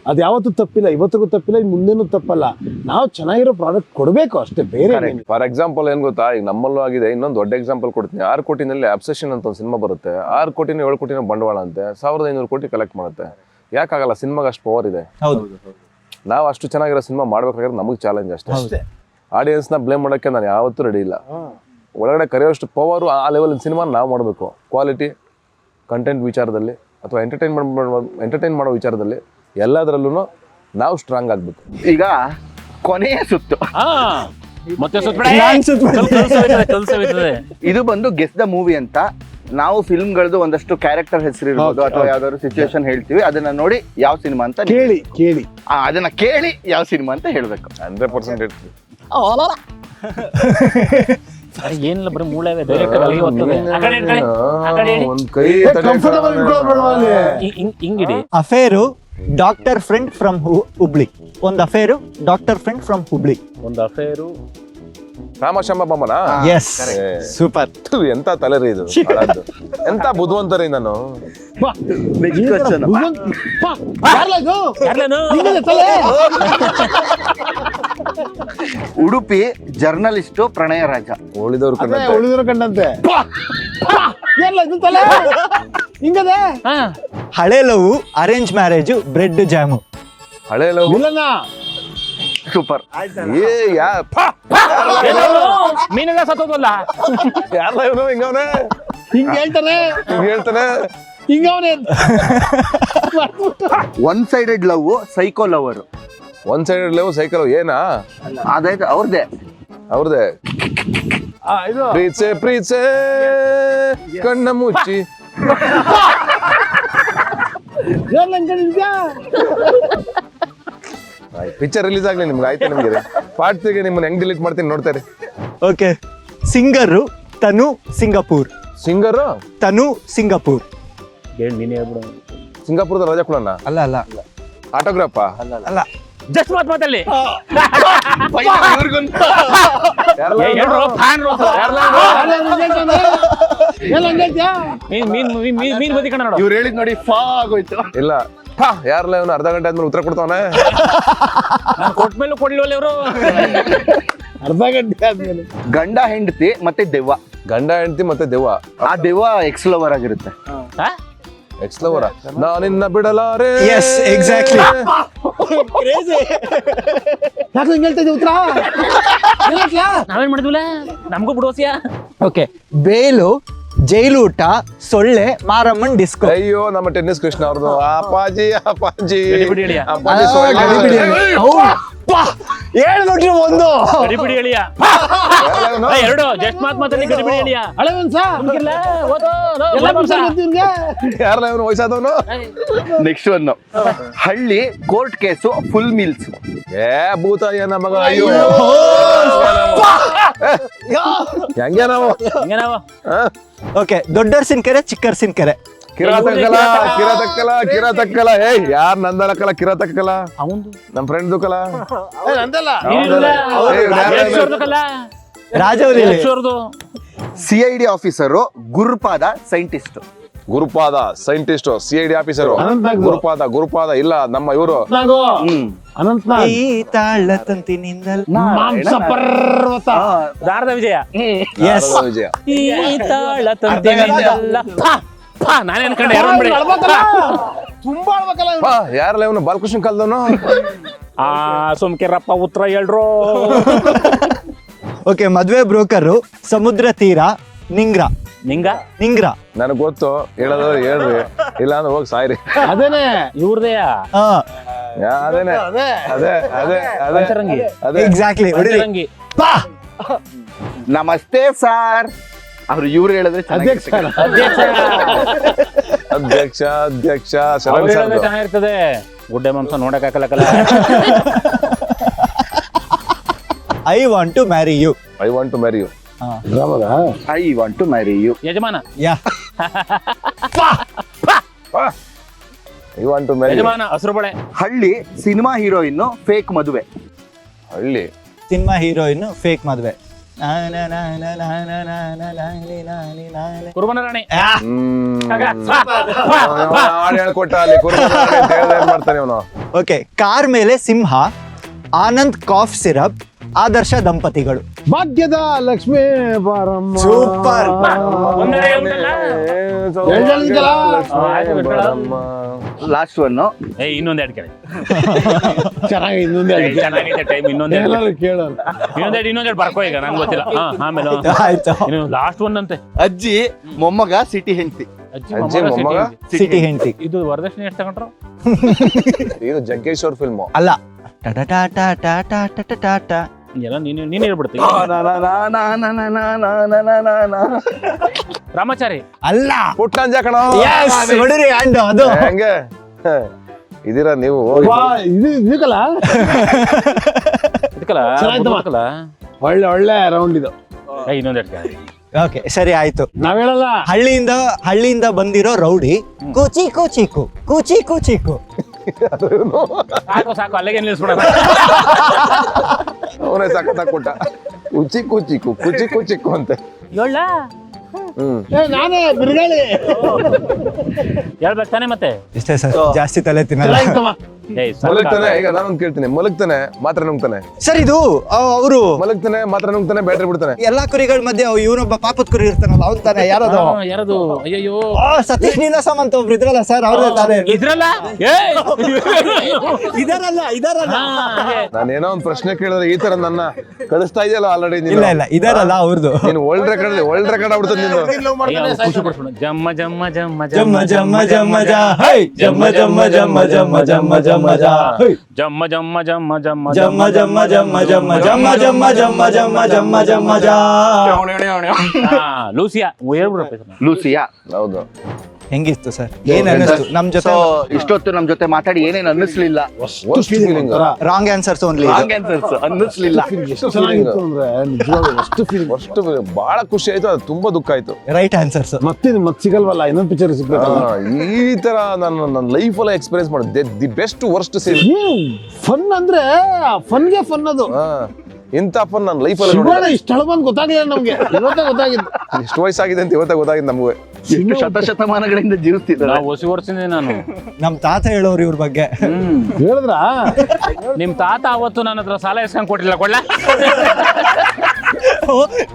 ಅದು ಯಾವತ್ತೂ ತಪ್ಪಿಲ್ಲ, ಇವತ್ತಿಗೂ ತಪ್ಪಿಲ್ಲ, ಮುಂದೇನು ತಪ್ಪಲ್ಲ. ನಾವು ಚೆನ್ನಾಗಿರೋ ಪ್ರಾಡಕ್ಟ್ ಕೊಡಬೇಕು ಅಷ್ಟೇ, ಬೇರೆ. ಫಾರ್ ಎಕ್ಸಾಂಪಲ್ ಏನ್ ಗೊತ್ತಾ, ಈಗ ನಮ್ಮಲ್ಲೂ ಆಗಿದೆ. ಇನ್ನೊಂದು ದೊಡ್ಡ ಎಕ್ಸಾಂಪಲ್ ಕೊಡ್ತೀನಿ. 6 ಕೋಟಿನಲ್ಲಿ ಅಬ್ಸೆಷನ್ ಅಂತ ಒಂದು ಸಿನಿಮಾ ಬರುತ್ತೆ. 6 ಕೋಟಿನ 7 ಕೋಟಿನ ಬಂಡವಾಳ ಅಂತೆ, 1,500 ಕೋಟಿ ಕಲೆಕ್ಟ್ ಮಾಡುತ್ತೆ. ಯಾಕಾಗಲ್ಲ? ಸಿನಿಮಾಗೆ ಅಷ್ಟು ಪವರ್ ಇದೆ. ನಾವು ಅಷ್ಟು ಚೆನ್ನಾಗಿರೋ ಸಿನಿಮಾ ಮಾಡ್ಬೇಕಾದ್ರೆ ನಮಗೆ ಚಾಲೆಂಜ್ ಅಷ್ಟೇ. ಆಡಿಯನ್ಸ್ನ ಬ್ಲೇಮ್ ಮಾಡೋಕ್ಕೆ ನಾನು ಯಾವತ್ತೂ ರೆಡಿ ಇಲ್ಲ. ಒಳಗಡೆ ಕರೆಯೋಷ್ಟು ಪವರು ಆ ಲೆವೆಲ್ ಸಿನಿಮಾ ನಾವು ಮಾಡಬೇಕು. ಕ್ವಾಲಿಟಿ, ಕಂಟೆಂಟ್ ವಿಚಾರದಲ್ಲಿ ಅಥವಾ ಎಂಟರ್ಟೈನ್ ಮಾಡೋ ವಿಚಾರದಲ್ಲಿ ಎಲ್ಲದರಲ್ಲೂ ನಾವು ಸ್ಟ್ರಾಂಗ್ ಆಗಬೇಕು. ಈಗ ಕೊನೆಯ ಸುತ್ತು, ಮತ್ತೆ ಇದು ಬಂದು ಗೆಸ್ ದ ಮೂವಿ ಅಂತ. ನಾವು ಫಿಲ್ಮ್ಗಳದ್ದು ಒಂದಷ್ಟು ಕ್ಯಾರೆಕ್ಟರ್ ಹೆಸರು ಇರ್ಬೋದು ಅಥವಾ ಯಾವ್ದಾದ್ರು ಸಿಚುವೇಶನ್ ಹೇಳ್ತೀವಿ, ಅದನ್ನ ನೋಡಿ ಯಾವ ಸಿನಿಮಾ ಅಂತ ಕೇಳಿ ಅದನ್ನ ಕೇಳಿ ಯಾವ ಸಿನಿಮಾ ಅಂತ ಹೇಳ್ಬೇಕು. 100% ಹೇಳ್ತೀವಿ. ಏನಿಲ್ಲ, ಬರೀ ಮೂಳೆ ಒಂದ್ ಕೈ ಹಿಂಗಿಡಿ. Affair doctor friend from Hubli. ಒಂದು affair doctor friend from Hubli. ಒಂದು ಅಫೇರು ರಾಮಶಂಬ ಬೊಮ್ಮನ. Yes, super. ಎಂತ ತಲೆ ರೀ ಇದು, ಹಾಳಾದ್ದು. ಎಂತ ಬುದ್ಧಿವಂತರಿ ನಾನು. ಉಡುಪಿ ಜರ್ನಲಿಸ್ಟು ಪ್ರಣಯ ರಾಜ. ಉಳಿದವ್ರು ಕಂಡಂತೆ ಹಳೆ love, arrange marriage, bread jam. ಹಳೆ ಲವ್. ಸೂಪರ್. ಮೀನೆಲ್ಲ ಸತ್ತೋದಲ್ಲ. ಯಾರಲ್ಲ ಇವನು? ಹಿಂಗವನೆ, ಹಿಂಗ ಹೇಳ್ತಾನೆ ಹಿಂಗವನೆ. One sided love, psycho lover. One sided love, cycle ಏನಾ? ಅದಾಯ್ತು ಅವ್ರದೇ. ಪ್ರೀತ್ಸೆ ಕಣ್ಣ ಮುಚ್ಚಿ. ಪಿಕ್ಚರ್ ರಿಲೀಸ್ ಆಗ್ಲಿ ನಿಮ್ಗೆ, ಆಯ್ತಾ? ನಿಮ್ಗೆ ಪಾರ್ಟ್ 3 ನಿಮ್ಮನ್ನ ಹೆಂಗ್ ಡಿಲೀಟ್ ಮಾಡ್ತೀನಿ ನೋಡ್ತಾರೆ. ಓಕೆ. ಸಿಂಗರು ತನು ಸಿಂಗಾಪುರ್. ಸಿಂಗರು ತನು ಸಿಂಗಾಪುರ್. ನೀನೇ ಹೇಳ್ಬಿಡು. ಸಿಂಗಾಪುರದ ರಾಜ ಕುಲನ? ಅಲ್ಲ. ಆಟೋಗ್ರಾಫ? ಅಲ್ಲ. ಜಸ್ಟ್ ಮಾತಲ್ಲಿ ಮೀನ್ ಬದಿ ಕಣ ನೋಡು. ಇವ್ರು ಹೇಳಿದ್ ನೋಡಿ ಫಾ ಆಗೋಯ್ತು. ಇಲ್ಲ, ಯಾರಲ್ಲ ಇವನು? ಅರ್ಧ ಗಂಟೆ ಆದ್ಮೇಲೆ ಉತ್ತರ ಕೊಡ್ತಾವನೆ. ಕೊಟ್ಮೇಲೂ ಕೊಡ್ಲಿವಲ್ಲ ಇವರು. ಅರ್ಧ ಗಂಟೆ ಆದ್ಮೇಲೆ. ಗಂಡ ಹೆಂಡತಿ ಮತ್ತೆ ದೆವ್ವ. ಗಂಡ ಹೆಂಡತಿ ಮತ್ತೆ ದೆವ್ವ. ಆ ದೆವ್ವ ಎಕ್ಸ್ ಲವರ್ ಆಗಿರುತ್ತೆ. ಎಕ್ಸ್ ಲವರ? ನಾನಿನ್ನ ಬಿಡಲಾರೆ. S, exactly. ನಾವೇನ್ ಮಾಡಿದ್ವಿಲ್ಲ, ನಮಗೂ ಬಿಡೋಸಿಯಾ. ಓಕೆ. ಬೇಲು, ಜೈಲೂಟ, ಸೊಳ್ಳೆ, ಮಾರಮ್ಮನ್ ಡಿಸ್ಕೋ. ಅಯ್ಯೋ, ನಮ್ಮ ಟೆನ್ನಿಸ್ ಕೃಷ್ಣ ಅವ್ರದ್ದು. ಅಪ್ಪಾಜಿ ಬಿಡಿ ಅಳಿಯ. ಅಪ್ಪಾಜಿ ಹೇಳ್ಬಿಟ್ರು ಒಂದು. ಗಡಿಬಿಡಿ ಎಳಿಯ ಎರಡು ಜಸ್ಟ್ ಮಾತಲ್ಲಿ ಗಡಿಬಿಡಿ ಎಳಿಯ ಹಳೆ ಮನ್ಸ ಎಲ್ಲ ಮನ್ಸ ಗೊತ್ತು ನಿಮ್ಗೆ? ಯಾರಲ್ಲ ಇವನು ವಯಸ್ಸಾದವನು? ನೆಕ್ಸ್ಟ್ ಒನ್, ಹಳ್ಳಿ ಕೋರ್ಟ್ ಕೇಸು ಫುಲ್ ಮೀಲ್ಸ್. ಏ ಭೂತ ಏನ ಮಗ, ಅಯ್ಯೋ ಹೆಂಗೆ ನಾವು ಹಿಂಗೆ ನಾವು ಓಕೆ, ದೊಡ್ಡರ್ಸಿನಕೆರೆ ಚಿಕ್ಕರ್ಸಿನಕೆರೆ. ಕಿರಾತಕ್ಕಲ ಏಯ್ ಯಾರ್ ನಂದಲಕ್ಕಲ್ಲ ಕಿರಾತಕ್ಕಲ್ಲ ಅವಂದು ನಮ್ ಫ್ರೆಂಡ್ ದುಕ್ಕಲ್ಲ ನಂದಲ್ಲ ರಾಜವಲಿ. CID ಆಫೀಸರು ಗುರುಪಾದ ಸೈಂಟಿಸ್ಟ್. ಗುರುಪಾದ ಸೈಂಟಿಸ್ಟ್, CID ಆಫೀಸರು. ಗುರುಪಾದ ಇಲ್ಲ ನಮ್ಮ ಇವರು ಅನಂತನಾಗ್ ಈ ತಾಳ ತಂತಿನಿಂದಲ್ ಮಾಂಸ ಪರ್ವತ. ದಾರದ ವಿಜಯ ಎಸ್. ವಿಜಯ. ಈ ತಾಳ ತಂತಿನಿಂದಲ್ಲ. ನಾನೇ ಅನ್ಕೊಂಡೆ ಯಾರೋ ಬಿಡಿ. ತುಂಬಾ ಅಳ್ಬೇಕಲ್ಲ ಇವ್ನು. ಯಾರಲ್ಲ ಇವನು ಬಾಲಕೃಷ್ಣ ಕಾಲದವನು? ಸುಮ್ಕಿರಪ್ಪ ಉತ್ತರ ಹೇಳ್ರು. ಓಕೆ, ಮದ್ವೆ ಬ್ರೋಕರು ಸಮುದ್ರ ತೀರ ನಿಂಗ್ರಾ. ನಿಂಗ್ರಾ ನನಗ್ ಗೊತ್ತು, ಹೇಳೋದು ಹೇಳ್ರಿ, ಇಲ್ಲ ಅಂದ್ರೆ ಹೋಗಿ ಸಾಯ್ರಿ. ಅದೇನೆ ಇವ್ರದೆಯ ಅದೇನೆ ಅದೇ ಅದೇ ಅದೇ ಅದೇ ಪಂಚರಂಗಿ. ಅದೇ ಎಕ್ಸಾಕ್ಟ್ಲಿ. ಪಂಚರಂಗಿ. ನಮಸ್ತೆ ಸಾರ್. ಅವ್ರು ಇವ್ರು ಹೇಳಿದ್ರೆ ಅಧ್ಯಕ್ಷ ಅಧ್ಯಕ್ಷ ಅವ್ರು ಶರಣ್ ಹೇಳೋದೇ ಸರ್. ಚೆನ್ನಾಗಿರ್ತದೆ. ಗುಡ್ಡೆ ಮಾಂಸ ನೋಡಕ್ ಹಾಕಲಕ್ಕಲ್ಲ. I want to marry you. I want to marry you. I want to marry you. ಯಜಮಾನ ಯಾ. I want to marry you. ಯಜಮಾನ ಹಸಿರು ಬಳೆ. ಹಳ್ಳಿ ಸಿನಿಮಾ ಹೀರೋಯಿನ್ ಫೇಕ್ ಮದುವೆ. ಹಳ್ಳಿ ಸಿನಿಮಾ ಹೀರೋಯಿನ್ ಫೇಕ್ ಮದ್ವೆ. ಕುರುಬನ ರಾಣಿ. ಹಾಡು ಹೇಳ್ಕೊಟ್ಟ ಅಲ್ಲಿ ಕುರುಬನ ಅಂತ ಹೇಳ್ದೆ ಏನ್ ಮಾಡ್ತಾನೆ ಅವನು? ಓಕೆ, ಕಾರ್ ಮೇಲೆ ಸಿಂಹ, ಆನಂದ್ ಕಾಫ್ ಸಿರಪ್, ಆದರ್ಶ ದಂಪತಿಗಳು. ಭಾಗ್ಯದ ಲಕ್ಷ್ಮೀ ಬಾರಮ್ಮ. ಸೂಪರ್. ಒಂದೆಡೆ ಉಂಟಲ್ಲ? ಆಯ್ತು ಬಿಟ್ಬಿಡಮ್ಮ. ಲಾಸ್ಟ್ ಒನ್, ಇನ್ನೊಂದ್ ಎರಡು ಕೇಳಿ. ಚೆನ್ನಾಗಿ ಇನ್ನೊಂದು ಚೆನ್ನಾಗೈತೆ ಟೈಮ್. ಇನ್ನೊಂದೆರಡು ಕೇಳೋಣ. ಇನ್ನೊಂದೆರಡು ಬರ್ಕೋ ಈಗ, ನಂಗೆ ಗೊತ್ತಿಲ್ಲ. ಆಮೇಲೆ ಆಯ್ತು. ಲಾಸ್ಟ್ ಒನ್ ಅಂತೆ. ಅಜ್ಜಿ ಮೊಮ್ಮಗ ಸಿಟಿ ಹೆಂಡತಿ. ಅಜ್ಜಿ ಮೊಮ್ಮಗ ಸಿಟಿ ಹೆಂಡತಿ. ಇದು ವರದಕ್ಷಿಣೆ ಎಷ್ಟು ತಗೊಂಡ್ರು? ಇದು ಜಗ್ಗೇಶ್ವರ್ ಫಿಲ್ಮ್. ಅಲ್ಲ, ಟಾಟಾ ಟಾಟಾ ಟಾಟಾ ಟಾಟಾ. ಎಲ್ಲ ನೀನ್ ಹೇಳ್ಬಿಡ್ತೀವಿ. ರಾಮಾಚಾರಿ. ಅಲ್ಲ, ಪುಟ್ಟಂಜ ಕಣ. ಹೊಡಿರಿ ಹ್ಯಾಂಡ್ ಅದು. ಹೆಂಗೆ ಇದೀರಾ ನೀವು? ಇದಕ್ಕಲ್ಲ ಇದಕ್ಕಲ್ಲ ಚೆನ್ನಾಯ್ತಮ್ಮ. ಇದಕ್ಕಲ್ಲ. ಒಳ್ಳೆ ರೌಂಡ್ ಇದು. ಇನ್ನೊಂದೆರಡು ಕೇಳಿ. ಓಕೆ, ಸರಿ ಆಯ್ತು. ನಾವ್ ಹೇಳಲ್ಲ. ಹಳ್ಳಿಯಿಂದ ಬಂದಿರೋ ರೌಡಿ ಕೂಚಿ ಕೂಚಿಕು ಕೂಚಿ ಕೂಚಿಕು. ಸಾಕು ಅಲ್ಲಿಗೆ ನಿಲ್ಲಿಸ್ಬಿಡೋಣ. ಅವನೇ ಸಖತ್ ಕೊಟ್ಟ. ಕುಚಿಕ್ಕು ಅಂತೆ. ಹೇಳ ನಾನೇ ಬಿರುಗಾಳಿ. ಹೇಳ್ಬೇಕು ತಾನೆ ಮತ್ತೆ. ಇಷ್ಟೇ ಸರ್, ಜಾಸ್ತಿ ತಲೆ ತಿನ್ನಲ್ಲ. ಮಲಗ್ತಾನೆ. ಈಗ ನಾನೊಂದು ಕೇಳ್ತೀನಿ, ಮಲಗ್ತಾನೆ ಮಾತ್ರ ನುಂಗ್ತಾನೆ. ಸರ್, ಇದು ಅವರು ಮಲಗ್ತಾನೆ ಮಾತ್ರ ನುಂಗ್ತಾನೆ, ಬ್ಯಾಟ್ರಿ ಬಿಡ್ತಾನೆ. ಎಲ್ಲಾ ಕುರಿಗಳ ಮಧ್ಯೆ ಇವನೊಬ್ಬ ಪಾಪದ ಕುರಿ ಇರ್ತಾನಲ್ಲ, ಅವ್ನ್ ತಾನೆ. ಯಾರದು? ಯಾರದು? ಅಯ್ಯಯ್ಯೋ, ಸತೀಶ್ ನೀಲಸಮ್ ಅಂತ ಒಬ್ರು ಇದ್ರಲ್ಲ ಸರ್, ಅವ್ರದೇ ತಾನೆ. ಇದ್ರಲ್ಲ. ಇದಾರಲ್ಲ. ನಾನೇನೋ ಒಂದು ಪ್ರಶ್ನೆ ಕೇಳಿದ್ರೆ ಈ ತರ ನನ್ನ ಕಳಿಸ್ತಾ ಇದೆಯಲ್ಲ ಆಲ್ರೆಡಿ. ಇಲ್ಲ ಇದಾರಲ್ಲ ಅವ್ರದ್ದು. ನೀನು ವರ್ಲ್ಡ್ ರೆಕಾರ್ಡ್ ಆಗ್ಬಿಡ್ತದೆ ನೀನು. ಖುಷಿ ಪಡ್ಸ್ಬಿಡು. ಜಮ್ಮ ಜಮ್ಮ ಜಮ್ಮ ಜಮ್ಮ ಜಮ್ಮ ಜಮ್ಮ ಜಾ ಹೈ, ಜಮ್ಮ ಜಮ್ಮ ಜಮ್ಮ ಜಮ್ಮ ಜಮ್ಮ ಜಮ್ಮ ಜಾ ಹೈ, ಜಮ್ಮ ಜಮ್ಮ ಜಮ್ಮ ಜಮ್ಮ ಜಮ್ಮ ಜಮ್ಮ ಜಮ್ಮ ಜಮ್ಮ ಜಮ್ಮ ಜಮ್ಮ ಜಮ್ಮ ಜಮ್ಮ ಜಮ್ಮ ಜಮ್ಮ ಜಾ. ಲೂಸಿಯಾ ಹೇಳ್ಬಿಡಪ್ಪ. ಲೂಸಿಯಾ. ಹೌದು. ಹೆಂಗಿತ್ತು ಸರ್? ಏನ್ ಅನ್ನಿಸ್ತು ನಮ್ ಜೊತೆ? ಸೊ ಇಷ್ಟೊತ್ತು ನಮ್ ಜೊತೆ ಮಾತಾಡಿ ಏನೇನ್ ಅನ್ನಿಸ್ಲಿಲ್ಲ? Feeling wrong answers only. Wrong answers ಅನ್ನಿಸ್ಲಿಲ್ಲ. ಎಷ್ಟು ಚೆನ್ನಾಗಿತ್ತು ಅಂದ್ರೆ ನಿಜವಾಗ್ಲೂ ಅಷ್ಟು ಫೀಲಿಂಗ್. ಅಷ್ಟು ಬಹಳ ಖುಷಿ ಆಯ್ತು, ಅದು ತುಂಬಾ ದುಃಖ ಆಯ್ತು. Right answers. ಮತ್ತೆ ಸಿಗಲ್ವಲ್ಲ, ಇನ್ನೊಂದು ಪಿಕ್ಚರ್ ಸಿಗ್ಬೇಕಲ್ಲ. ಈ ತರ ನನ್ನ ಲೈಫ್ ಅಲ್ಲ ಎಕ್ಸ್ಪೀರಿಯನ್ಸ್ ಮಾಡಿದ್ದೆ. The best worst scene. Fun ಅಂದ್ರೆ ಫನ್ಗೆ ಫನ್ ಅದು. ಇಂಥ ಫನ್ ನನ್ನ ಲೈಫ್ ಅಲ್ಲಿ ಶಿವಣ್ಣ ಇಷ್ಟು ಬಂದ್ ಗೊತ್ತಾಗ್ಲಿಲ್ಲ ನಮ್ಗೆ, ಇವತ್ತೇ ಗೊತ್ತಾಗಿದ್ದು. ಎಷ್ಟು ವಯಸ್ಸಾಗಿದೆ ಅಂತ ಇವತ್ತೇ ಗೊತ್ತಾಗಿದೆ ನಮ್ಗೆ. ಎಷ್ಟು ಶತಶತಮಾನಗಳಿಂದ ಜೀವಿಸ್ತಿದ್ದಾರೆ. ನಾವು ಹೊಸಿ ವರ್ಷದಿಂದ ನಾನು ನಮ್ ತಾತ ಹೇಳೋರು ಇವ್ರ ಬಗ್ಗೆ. ಹೇಳಿದ್ರ ನಿಮ್ ತಾತ ಅವತ್ತು ನನ್ನ ಹತ್ರ ಸಾಲ ಇಸ್ಕೊಂಡ್ ಕೊಟ್ಟಿಲ್ಲ, ಕೊಡ್ಲಾ?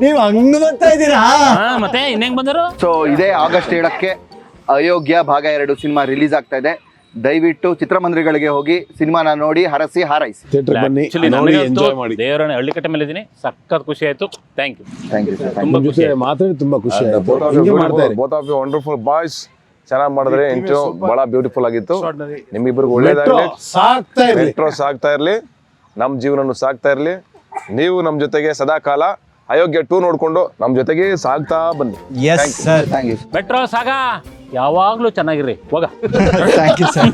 ನೀವ್ ಹಂಗ ಬರ್ತಾ ಇದ್ದೀರಾ? ಮತ್ತೆ ಇನ್ನೇಂಗ್ ಬಂದರು? ಸೊ ಇದೇ ಆಗಸ್ಟ್ 7ಕ್ಕೆ ಅಯೋಗ್ಯ ಭಾಗ 2 ಸಿನಿಮಾ ರಿಲೀಸ್ ಆಗ್ತಾ ಇದೆ. ದಯವಿಟ್ಟು ಚಿತ್ರಮಂದಿರಗಳಿಗೆ ಹೋಗಿ ಸಿನಿಮಾನ ನೋಡಿ, ಹರಸಿ ಹಾರೈಸಿ. ಥಿಯೇಟರ್ ಬನ್ನಿ, ನೋಡಿ ಎಂಜಾಯ್ ಮಾಡಿ. ದೇವರನ್ನ ಹಳ್ಳಿಕಟ್ಟೆ ಮೇಲೆ ಇದೀನಿ. ಸಖತ್ ಖುಷಿ ಆಯ್ತು. Thank you. Thank you sir. ತುಂಬಾ ಖುಷಿ ಆಯ್ತು. ಮಾತಾಡಿ ತುಂಬಾ ಖುಷಿ ಆಯ್ತು. ಹಿಂಗೆ ಮಾಡ್ತಾ ಇರಿ. Both of you wonderful boys. ಚೆನ್ನಾಗಿ ಮಾಡಿದ್ರೆ ಇಂಟರ್ವ್ಯೂ ಬಹಳ ಬ್ಯೂಟಿಫುಲ್ ಆಗಿತ್ತು. ನಿಮ್ಮಿಬ್ಬರಿಗೂ ಒಳ್ಳೇದಾಗಲಿ. ಸಾಕ್ತಾ ಇರ್ಲಿ. ಮೆಟ್ರೋ ಸಾಗ್ತಾ ಇರ್ಲಿ. ನಮ್ಮ ಜೀವನನು ಸಾಗ್ತಾ ಇರಲಿ. ನೀವು ನಮ್ಮ ಜೊತೆಗೆ ಸದಾಕಾಲ ಅಯೋಗ್ಯ 2 ನೋಡ್ಕೊಂಡು ನಮ್ಮ ಜೊತೆಗೆ ಸಾಗ್ತಾ ಬನ್ನಿ. Yes sir thank you. Metro ಸಾಗ ಯಾವಾಗ್ಲೂ ಚೆನ್ನಾಗಿರ್ರಿ ಹೋಗ. Thank you sir.